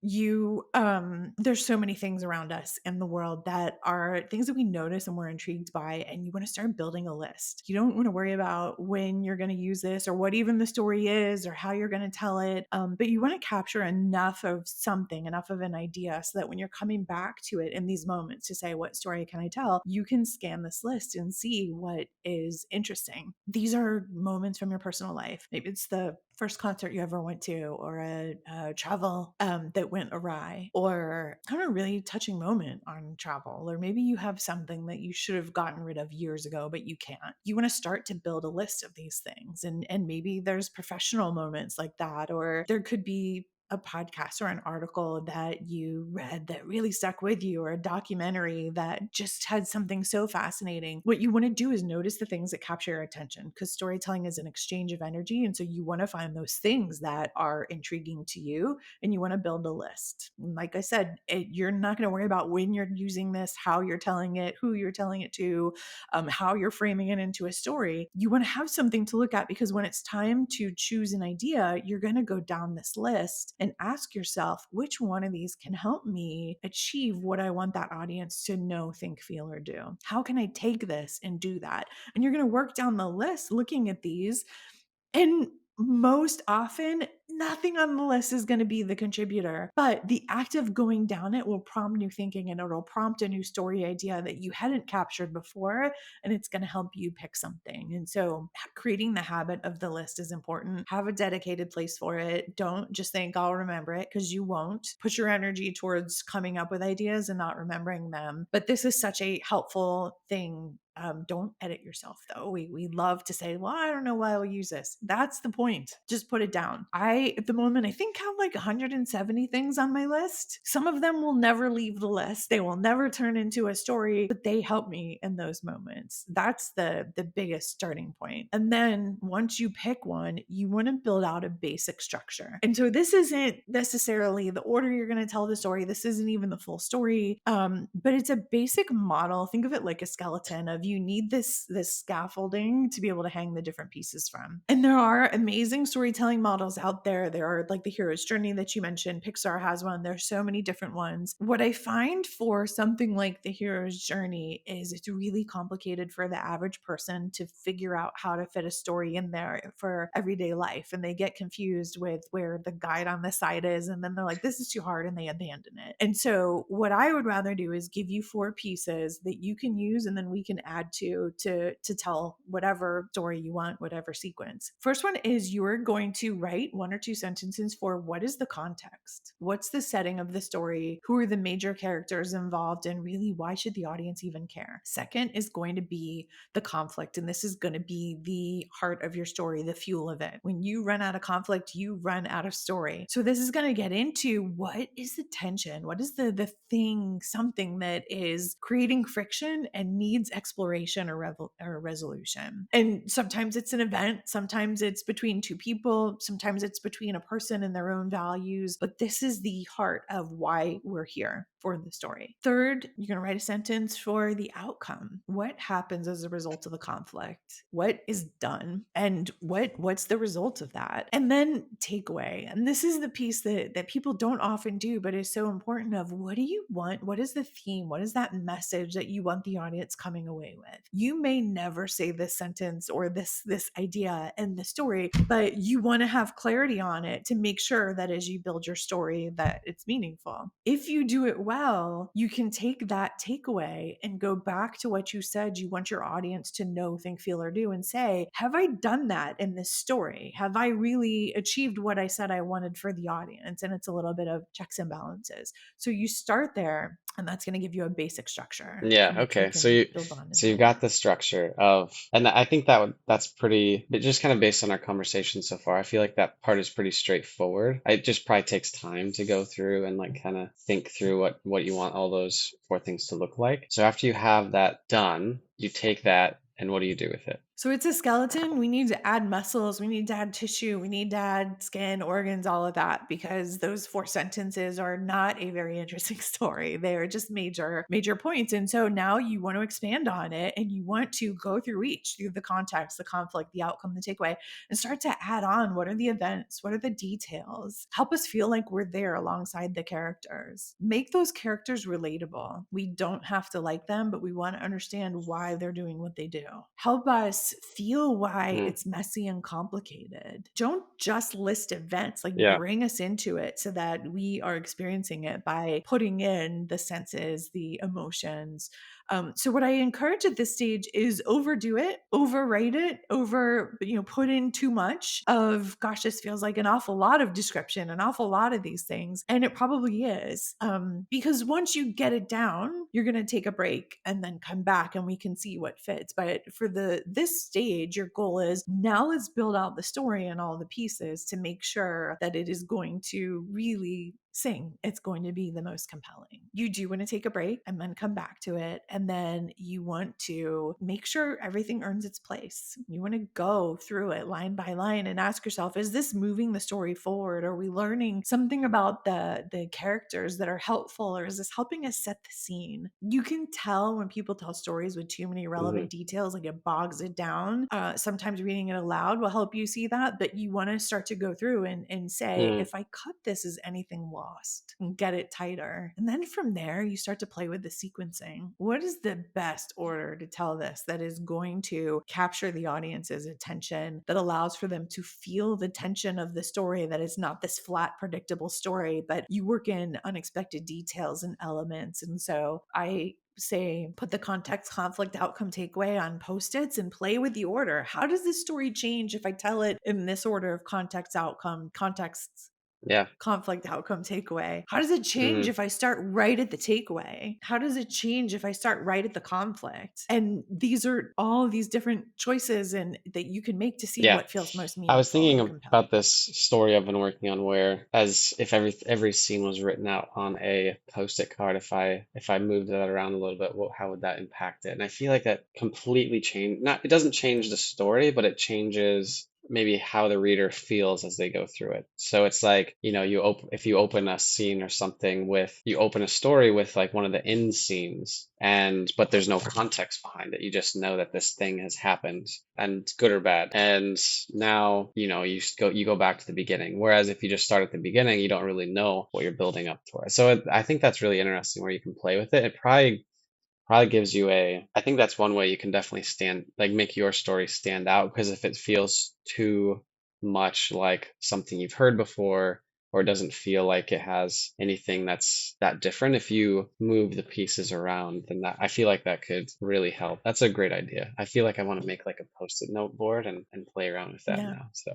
there's so many things around us in the world that are things that we notice and we're intrigued by, and you want to start building a list. You don't want to worry about when you're going to use this or what even the story is or how you're going to tell it, but you want to capture enough of something, enough of an idea, so that when you're coming back to it in these moments to say, what story can I tell, you can scan this list and see what is interesting. These are moments from your personal life. Maybe it's the first concert you ever went to, or a travel that went awry, or kind of a really touching moment on travel, or maybe you have something that you should have gotten rid of years ago but you can't. You want to start to build a list of these things, and maybe there's professional moments like that, or there could be a podcast or an article that you read that really stuck with you, or a documentary that just had something so fascinating. What you want to do is notice the things that capture your attention, because storytelling is an exchange of energy. And so you want to find those things that are intriguing to you, and you want to build a list. Like I said, you're not going to worry about when you're using this, how you're telling it, who you're telling it to, how you're framing it into a story. You want to have something to look at, because when it's time to choose an idea, you're going to go down this list and ask yourself, which one of these can help me achieve what I want that audience to know, think, feel, or do? How can I take this and do that? And you're going to work down the list looking at these, and most often, nothing on the list is going to be the contributor, but the act of going down it will prompt new thinking, and it'll prompt a new story idea that you hadn't captured before, and it's going to help you pick something. And so, creating the habit of the list is important. Have a dedicated place for it. Don't just think I'll remember it, because you won't. Put your energy towards coming up with ideas and not remembering them. But this is such a helpful thing. Don't edit yourself, though. We love to say, well, I don't know why I'll use this. That's the point. Just put it down. At the moment, I think have like 170 things on my list. Some of them will never leave the list. They will never turn into a story, but they help me in those moments. That's the biggest starting point. And then once you pick one, you want to build out a basic structure. And so this isn't necessarily the order you're going to tell the story. This isn't even the full story. But it's a basic model. Think of it like a skeleton of, you need this scaffolding to be able to hang the different pieces from. And there are amazing storytelling models out there. There are like the hero's journey that you mentioned. Pixar has one. There's so many different ones. What I find for something like the hero's journey is it's really complicated for the average person to figure out how to fit a story in there for everyday life. And they get confused with where the guide on the side is. And then they're like, this is too hard, and they abandon it. And so what I would rather do is give you 4 pieces that you can use, and then we can add to tell whatever story you want, whatever sequence. First one is, you're going to write 1 or 2 sentences for what is the context? What's the setting of the story? Who are the major characters involved? And really, why should the audience even care? Second is going to be the conflict. And this is going to be the heart of your story, the fuel of it. When you run out of conflict, you run out of story. So this is going to get into, what is the tension? What is the thing, something that is creating friction and needs exploration or resolution? And sometimes it's an event, sometimes it's between 2 people, sometimes it's between a person and their own values. But this is the heart of why we're here for the story. Third, you're going to write a sentence for the outcome. What happens as a result of the conflict? What is done? And what's the result of that? And then takeaway. And this is the piece that people don't often do, but is so important, of, what do you want? What is the theme? What is that message that you want the audience coming away with? You may never say this sentence or this idea in the story, but you want to have clarity on it to make sure that as you build your story, that it's meaningful. If you do it well, you can take that takeaway and go back to what you said you want your audience to know, think, feel, or do, and say, have I done that in this story? Have I really achieved what I said I wanted for the audience? And it's a little bit of checks and balances. So you start there, And that's going to give you a basic structure Yeah, from which we okay. So can you build on and so you've build. got the structure of, and I think that's pretty, but just kind of based on our conversation so far, I feel like that part is pretty straightforward. It just probably takes time to go through and like kind of think through what you want all those four things to look like. So after you have that done, you take that and what do you do with it? So it's a skeleton. We need to add muscles. We need to add tissue. We need to add skin, organs, all of that, because those four sentences are not a very interesting story. They are just major points. And so now you want to expand on it and you want to go through the context, the conflict, the outcome, the takeaway, and start to add on what are the events, what are the details. Help us feel like we're there alongside the characters. Make those characters relatable. We don't have to like them, but we want to understand why they're doing what they do. Help us feel why Mm, it's messy and complicated. Don't just list events, like yeah. bring us into it so that we are experiencing it by putting in the senses, the emotions. So what I encourage at this stage is overdo it, overwrite it, put in too much of, gosh, this feels like an awful lot of description, an awful lot of these things. And it probably is. Because once you get it down, you're going to take a break and then come back and we can see what fits. But for this stage, your goal is now let's build out the story and all the pieces to make sure that it is going to really sing. It's going to be the most compelling. You do want to take a break and then come back to it. And then you want to make sure everything earns its place. You want to go through it line by line and ask yourself, is this moving the story forward? Are we learning something about the characters that are helpful? Or is this helping us set the scene? You can tell when people tell stories with too many Hmm. relevant details, like it bogs it down. Sometimes reading it aloud will help you see that, but you want to start to go through and say, Mm, if I cut this, is anything lost? And get it tighter. And then from there, you start to play with the sequencing. What is the best order to tell this that is going to capture the audience's attention, that allows for them to feel the tension of the story, that is not this flat, predictable story, but you work in unexpected details and elements. And so I say put the context, conflict, outcome, takeaway on post-its and play with the order. How does this story change if I tell it in this order of context, outcome, contexts, yeah. conflict, outcome, takeaway? How does it change Hmm. if I start right at the takeaway? How does it change if I start right at the conflict? And these are all these different choices and that you can make to see Yeah. what feels most I was meaningful and thinking compelling. about this story I've been working on where as if every scene was written out on a post-it card, if I moved that around a little bit, how would that impact it? And I feel like that completely changed, not it doesn't change the story, but it changes maybe how the reader feels as they go through it. So it's like, if you open a scene or something with, you open a story with like one of the end scenes but there's no context behind it. You just know that this thing has happened and good or bad. And now, you go back to the beginning. Whereas if you just start at the beginning, you don't really know what you're building up for. So I think that's really interesting where you can play with it. It probably gives you I think that's one way you can definitely make your story stand out, because if it feels too much like something you've heard before, or doesn't feel like it has anything that's that different, if you move the pieces around, then I feel like that could really help. That's a great idea. I feel like I want to make like a post-it note board and play around with that Yeah. now. So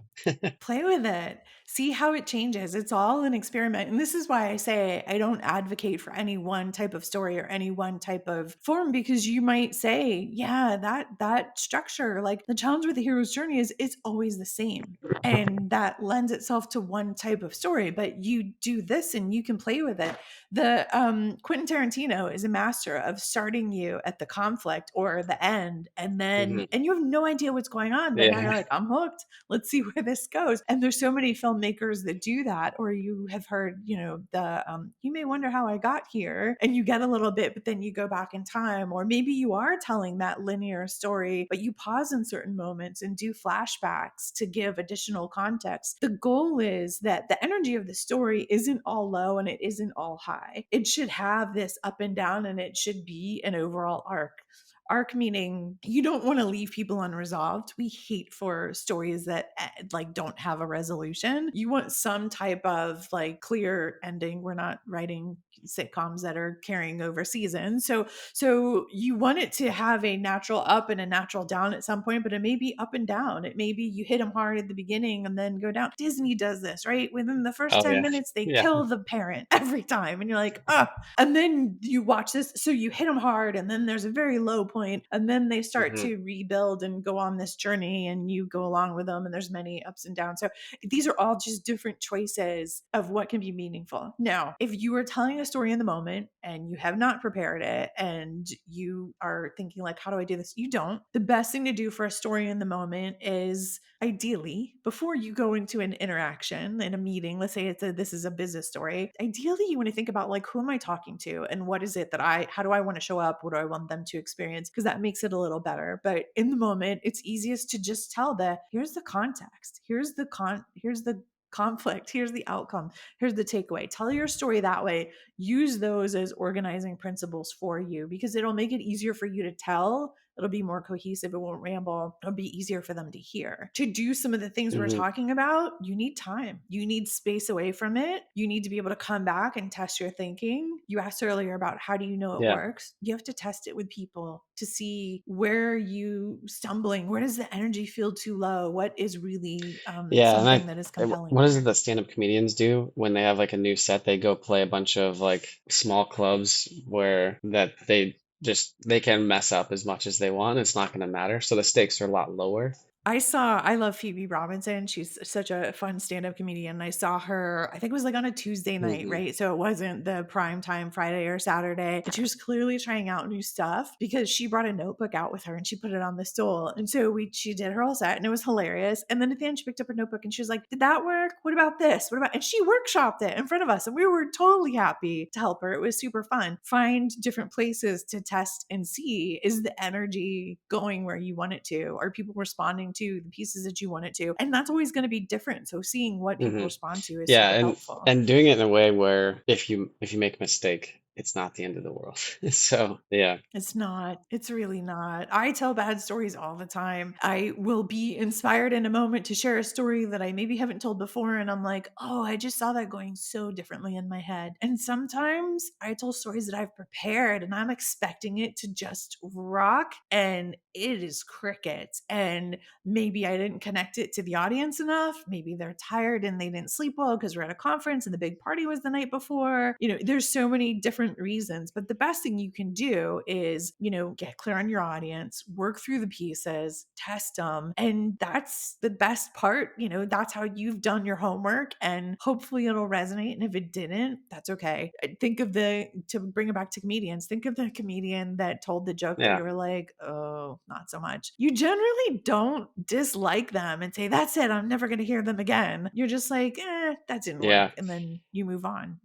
Play with it. See how it changes. It's all an experiment. And this is why I say I don't advocate for any one type of story or any one type of form, because you might say, yeah, that structure, like the challenge with the hero's journey is it's always the same. And that lends itself to one type of story, but you do this and you can play with it. The Quentin Tarantino is a master of starting you at the conflict or the end, mhm. and you have no idea what's going on, but now you're Yeah. like, I'm hooked, let's see where this goes. And there's so many filmmakers that do that. Or you have heard, the you may wonder how I got here, and you get a little bit, but then you go back in time. Or maybe you are telling that linear story, but you pause in certain moments and do flashbacks to give additional context. The goal is that the energy of the story isn't all low and it isn't all high. It should have this up and down, and it should be an overall arc. Arc meaning you don't want to leave people unresolved. We hate for stories that like don't have a resolution. You want some type of like clear ending. We're not writing sitcoms that are carrying over seasons. So you want it to have a natural up and a natural down at some point, but it may be up and down. It may be you hit them hard at the beginning and then go down. Disney does this, right? Within the first Oh 10 yeah. minutes, they Yeah. kill the parent every time. And you're like, oh, and then you watch this. So you hit them hard, and then there's a very low point, and then they start Hmm. to rebuild and go on this journey, and you go along with them, and there's many ups and downs. So these are all just different choices of what can be meaningful. Now, if you are telling a story in the moment and you have not prepared it and you are thinking like, how do I do this? You don't. The best thing to do for a story in the moment is ideally before you go into an interaction in a meeting, let's say this is a business story, ideally you want to think about like, who am I talking to and what is it that how do I want to show up? What do I want them to experience? Because that makes it a little better. But in the moment, it's easiest to just tell here's the context, here's the conflict, here's the outcome, here's the takeaway. Tell your story that way. Use those as organizing principles for you because it'll make it easier for you to tell. It'll be more cohesive. It won't ramble. It'll be easier for them to hear. To do some of the things we're Hmm. talking about, you need time. You need space away from it. You need to be able to come back and test your thinking. You asked earlier about how do you know it Yeah. works? You have to test it with people to see where you stumbling. Where does the energy feel too low? What is really Yeah, and something that is compelling what is it here? that stand-up comedians do when they have like a new set? They go play a bunch of like small clubs where that they can mess up as much as they want. It's not going to matter. So the stakes are a lot lower. I love Phoebe Robinson. She's such a fun stand-up comedian. I saw her, I think it was like on a Tuesday night, Hmm. right? So it wasn't the prime time Friday or Saturday. But she was clearly trying out new stuff because she brought a notebook out with her and she put it on the stool. And so she did her whole set and it was hilarious. And then at the end, she picked up her notebook and she was like, did that work? What about this? What about, and she workshopped it in front of us. And we were totally happy to help her. It was super fun. Find different places to test and see, is the energy going where you want it to? Are people responding to the pieces that you want it to? And that's always going to be different. So seeing what people Hmm. respond to is Yeah, super helpful. and doing it in a way where if you make a mistake, it's not the end of the world. So yeah. It's not. It's really not. I tell bad stories all the time. I will be inspired in a moment to share a story that I maybe haven't told before. And I'm like, oh, I just saw that going so differently in my head. And sometimes I tell stories that I've prepared and I'm expecting it to just rock. And it is crickets. And maybe I didn't connect it to the audience enough. Maybe they're tired and they didn't sleep well because we're at a conference and the big party was the night before. There's so many different reasons, but the best thing you can do is, get clear on your audience, work through the pieces, test them. And that's the best part. That's how you've done your homework and hopefully it'll resonate. And if it didn't, that's okay. To bring it back to comedians, think of the comedian that told the joke that Yeah. you were like, oh, not so much. You generally don't dislike them and say, that's it, I'm never going to hear them again. You're just like, that didn't Yeah. work. And then you move on.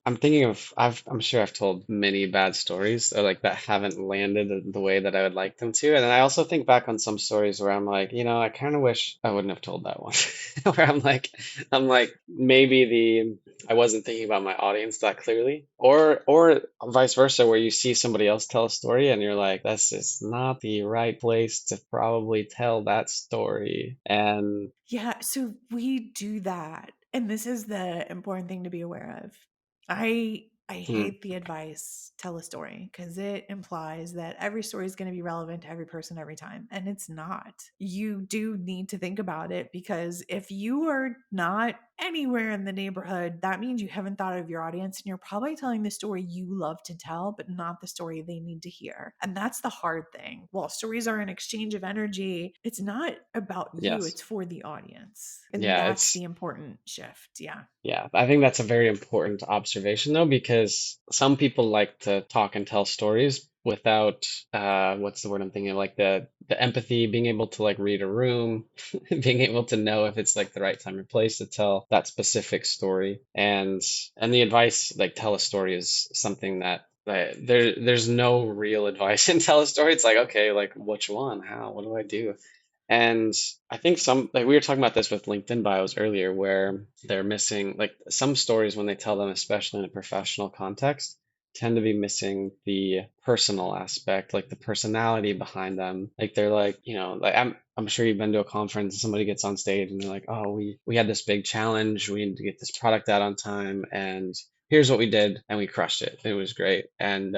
I'm thinking of I'm sure I've told many bad stories like that haven't landed the way that I would like them to. And then I also think back on some stories where I'm like, I kind of wish I wouldn't have told that one. Where I'm like maybe I wasn't thinking about my audience that clearly. Or vice versa, where you see somebody else tell a story and you're like, this is not the right place to probably tell that story. And Yeah, so we do that. And this is the important thing to be aware of. I hmm, hate the advice tell a story because it implies that every story is going to be relevant to every person every time and it's not. You do need to think about it because if you are not anywhere in the neighborhood, that means you haven't thought of your audience and you're probably telling the story you love to tell but not the story they need to hear. And that's the hard thing. While stories are an exchange of energy, it's not about you, yes. it's for the audience. And Yeah, that's it's the important shift. Yeah. Yeah, I think that's a very important observation though, because some people like to talk and tell stories without what's the word I'm thinking of, like the empathy, being able to like read a room, being able to know if it's like the right time or place to tell that specific story. And the advice, like tell a story, is something that there's no real advice in tell a story. It's like, okay, like which one? How? What do I do? And I think some, like we were talking about this with LinkedIn bios earlier, where they're missing like some stories when they tell them, especially in a professional context. tend to be missing the personal aspect, like the personality behind them. Like they're like, like I'm sure you've been to a conference and somebody gets on stage and they're like, "Oh, we had this big challenge. We need to get this product out on time, and here's what we did, and we crushed it. It was great. And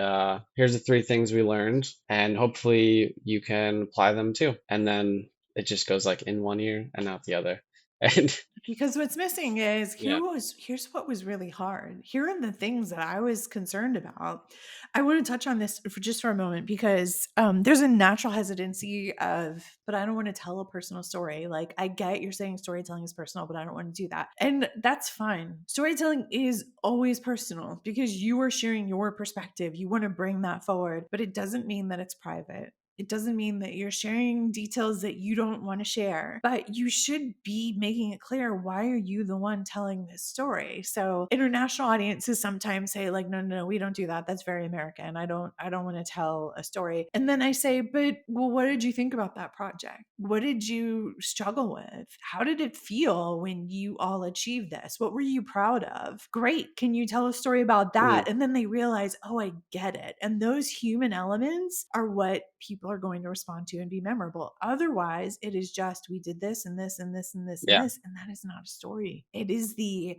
here's the three things we learned, and hopefully you can apply them too." And then it just goes like in one ear and out the other. And Because what's missing is yeah, here's what was really hard. Here are the things that I was concerned about. I want to touch on this for just for a moment because there's a natural hesitancy of, but I don't want to tell a personal story. Like I get you're saying storytelling is personal, but I don't want to do that, and that's fine. Storytelling is always personal because you are sharing your perspective. You want to bring that forward, but it doesn't mean that it's private. It doesn't mean that you're sharing details that you don't want to share, but you should be making it clear, why are you the one telling this story? So international audiences sometimes say like, no, no, no, we don't do that. That's very American. I don't want to tell a story. And then I say, but well, what did you think about that project? What did you struggle with? How did it feel when you all achieved this? What were you proud of? Great. Can you tell a story about that? mm, And then they realize, oh, I get it. And those human elements are what people are going to respond to and be memorable. Otherwise, it is just, we did this and this and this and this and yeah, this. And that is not a story. It is the,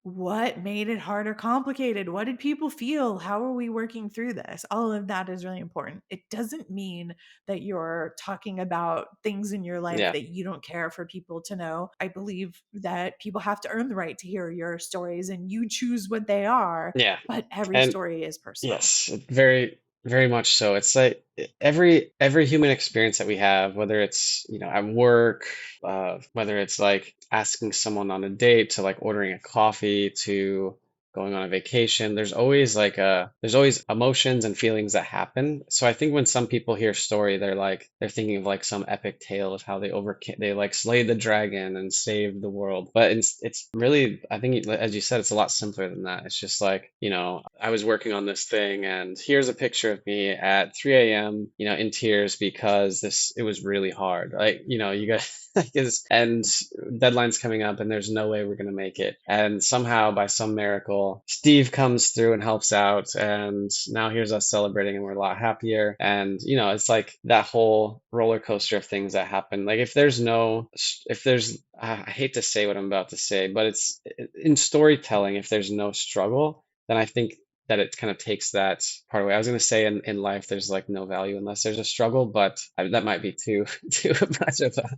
what made it hard or complicated? What did people feel? How are we working through this? All of that is really important. It doesn't mean that you're talking about things in your life yeah, that you don't care for people to know. I believe that people have to earn the right to hear your stories and you choose what they are, yeah. but every And story is personal. yes, very, very much so. It's like every human experience that we have, whether it's, at work, whether it's like asking someone on a date, to like ordering a coffee, to going on a vacation, there's always emotions and feelings that happen. So I think when some people hear story, they're thinking of like some epic tale of how they like slayed the dragon and saved the world. But it's really, I think, as you said, it's a lot simpler than that. It's just like, I was working on this thing, and here's a picture of me at 3 a.m., in tears because it was really hard. Like, you got and deadline's coming up, and there's no way we're gonna make it. And somehow, by some miracle, Steve comes through and helps out, and now here's us celebrating, and we're a lot happier. And it's like that whole roller coaster of things that happen. Like if there's I hate to say what I'm about to say, but it's in storytelling. If there's no struggle, then I think that it kind of takes that part away. I was going to say in life, there's like no value unless there's a struggle, but that might be too too much of a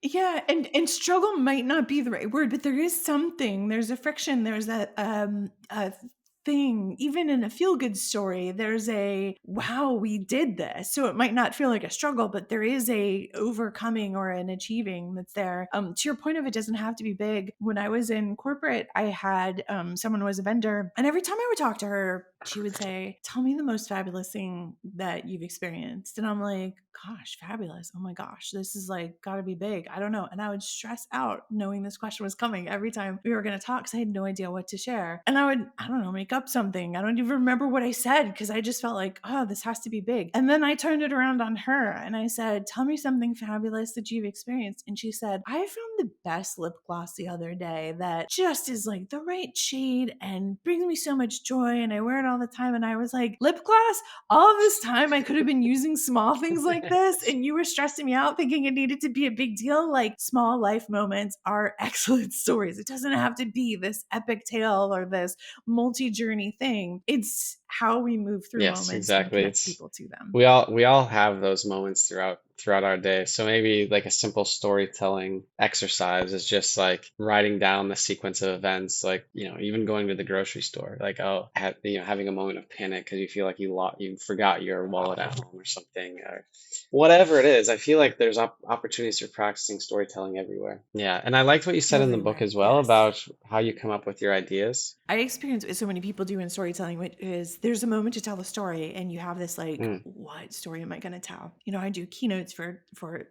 Yeah, and struggle might not be the right word, but there is something. There's a friction. There's a thing. Even in a feel good story, there's a wow, we did this. So it might not feel like a struggle, but there is a overcoming or an achieving that's there. To your point of, it doesn't have to be big. When I was in corporate, I had someone who was a vendor, and every time I would talk to her, she would say, "Tell me the most fabulous thing that you've experienced." And I'm like, "Gosh, fabulous. Oh my gosh, this is like got to be big. I don't know." And I would stress out knowing this question was coming every time we were going to talk because I had no idea what to share. And I would, I don't know, make up something. I don't even remember what I said because I just felt like, oh, this has to be big. And then I turned it around on her and I said, "Tell me something fabulous that you've experienced." And she said, "I found the best lip gloss the other day that just is like the right shade and brings me so much joy. And I wear it all the time." And I was like, "Lip gloss? All of this time I could have been using small things like this, and you were stressing me out thinking it needed to be a big deal." Like, small life moments are excellent stories. It doesn't have to be this epic tale or this multi-journey thing. It's how we move through Yes, moments and exactly. connect It's people to them. we all have those moments throughout our day. So maybe like a simple storytelling exercise is just like writing down the sequence of events, like, even going to the grocery store, like, having a moment of panic because you feel like you forgot your wallet at home or something, or whatever it is. I feel like there's opportunities for practicing storytelling everywhere. Yeah, and I liked what you said in the book Everywhere. as well Yes. about how you come up with your ideas. I experience what so many people do in storytelling, which is there's a moment to tell the story, and you have this like, Mm, what story am I going to tell? I do keynotes for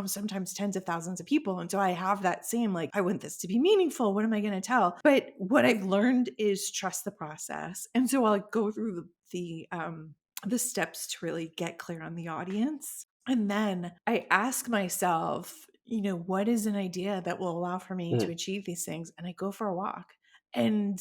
sometimes tens of thousands of people, and so I have that same like, I want this to be meaningful. What am I going to tell? But what I've learned is trust the process, and so I'll go through the steps to really get clear on the audience, and then I ask myself, what is an idea that will allow for me to mm, achieve these things? And I go for a walk. And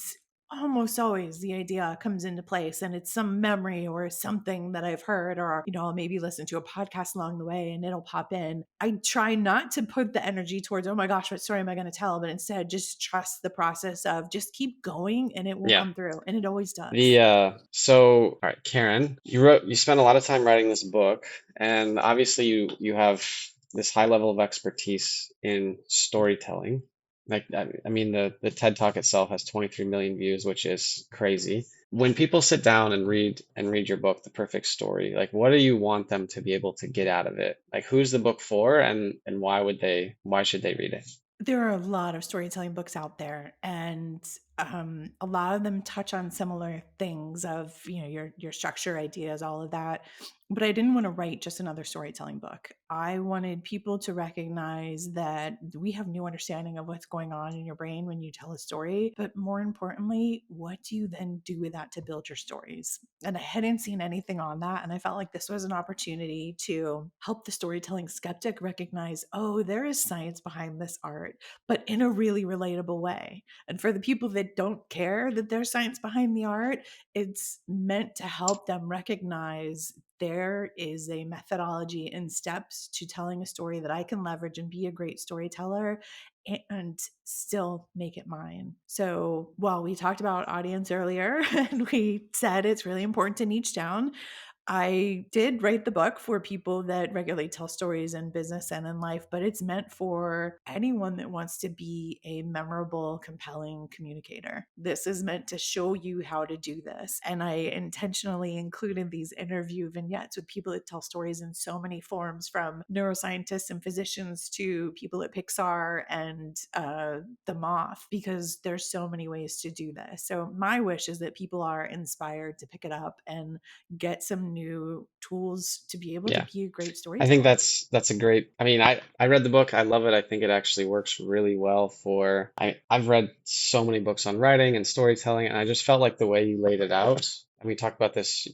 almost always the idea comes into place, and it's some memory or something that I've heard, or I'll maybe listen to a podcast along the way and it'll pop in. I try not to put the energy towards, oh my gosh, what story am I going to tell, but instead just trust the process of just keep going and it will Yeah. come through, and it always does. So all right, Karen, you spent a lot of time writing this book, and obviously you have this high level of expertise in storytelling. Like I mean the TED Talk itself has 23 million views, which is crazy. When people sit down and read your book, The Perfect Story, like what do you want them to be able to get out of it? Like who's the book for, and why should they read it? There are a lot of storytelling books out there, and a lot of them touch on similar things of your structure, ideas, all of that. But I didn't want to write just another storytelling book. I wanted people to recognize that we have new understanding of what's going on in your brain when you tell a story, but more importantly, what do you then do with that to build your stories? And I hadn't seen anything on that, and I felt like this was an opportunity to help the storytelling skeptic recognize, oh, there is science behind this art, but in a really relatable way. And for the people that don't care that there's science behind the art, it's meant to help them recognize there is a methodology and steps to telling a story that I can leverage and be a great storyteller and still make it mine. So while we talked about audience earlier and we said it's really important to niche down, I did write the book for people that regularly tell stories in business and in life, but it's meant for anyone that wants to be a memorable, compelling communicator. This is meant to show you how to do this. And I intentionally included these interview vignettes with people that tell stories in so many forms, from neuroscientists and physicians to people at Pixar and The Moth, because there's so many ways to do this. So my wish is that people are inspired to pick it up and get some new tools to be able to Yeah. be a great I think storyteller. that's a great. I mean, I read the book. I love it. I think it actually works really well for. I've read so many books on writing and storytelling, and I just felt like the way you laid it out. And we talked about this,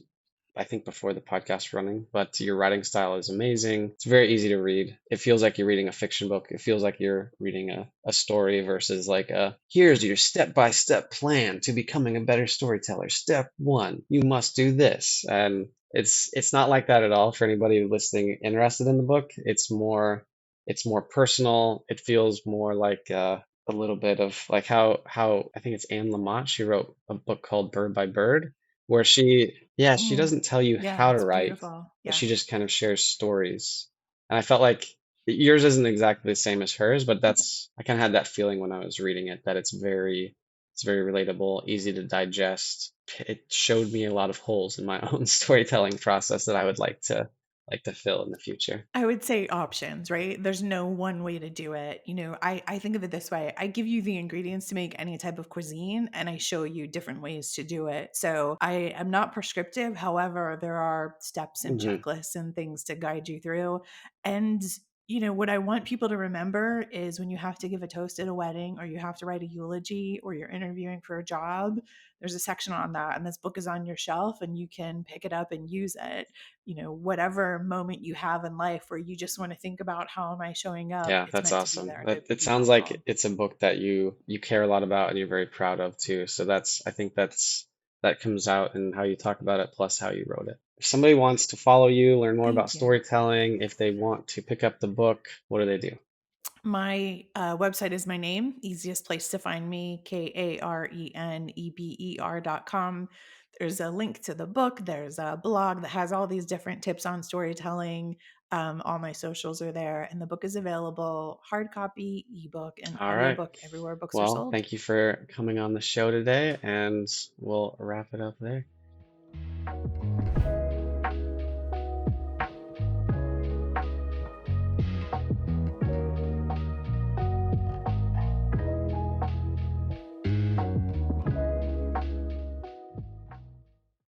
I think, before the podcast running, but your writing style is amazing. It's very easy to read. It feels like you're reading a fiction book. It feels like you're reading a story versus like a here's your step-by-step plan to becoming a better storyteller. Step one, you must do this. And it's not like that at all for anybody listening interested in the book. It's more personal. It feels more like a little bit of like how I think it's Anne Lamott. She wrote a book called Bird by Bird, where she Mm. doesn't tell you Yeah, how to it's write, beautiful. but Yeah. she just kind of shares stories. And I felt like yours isn't exactly the same as hers, but I kind of had that feeling when I was reading it that it's very relatable, easy to digest. It showed me a lot of holes in my own storytelling process that I would like to fill in the future. I would say options, right? There's no one way to do it. I think of it this way. I give you the ingredients to make any type of cuisine, and I show you different ways to do it. So I am not prescriptive. However, there are steps and Hmm. checklists and things to guide you through. And what I want people to remember is when you have to give a toast at a wedding, or you have to write a eulogy, or you're interviewing for a job, there's a section on that. And this book is on your shelf, and you can pick it up and use it. Whatever moment you have in life where you just want to think about, how am I showing up? Yeah, It's that's meant to be awesome. there to It be sounds like helpful. it's a book that you care a lot about and you're very proud of too. So I think that comes out in how you talk about it plus how you wrote it. If somebody wants to follow you, learn more about Thank you. storytelling, if they want to pick up the book, what do they do? My website is my name, easiest place to find me, KarenEber.com. There's a link to the book. There's a blog that has all these different tips on storytelling. All my socials are there, and the book is available hard copy, ebook, and All right. audiobook everywhere books are Well, sold. thank you for coming on the show today, and we'll wrap it up there.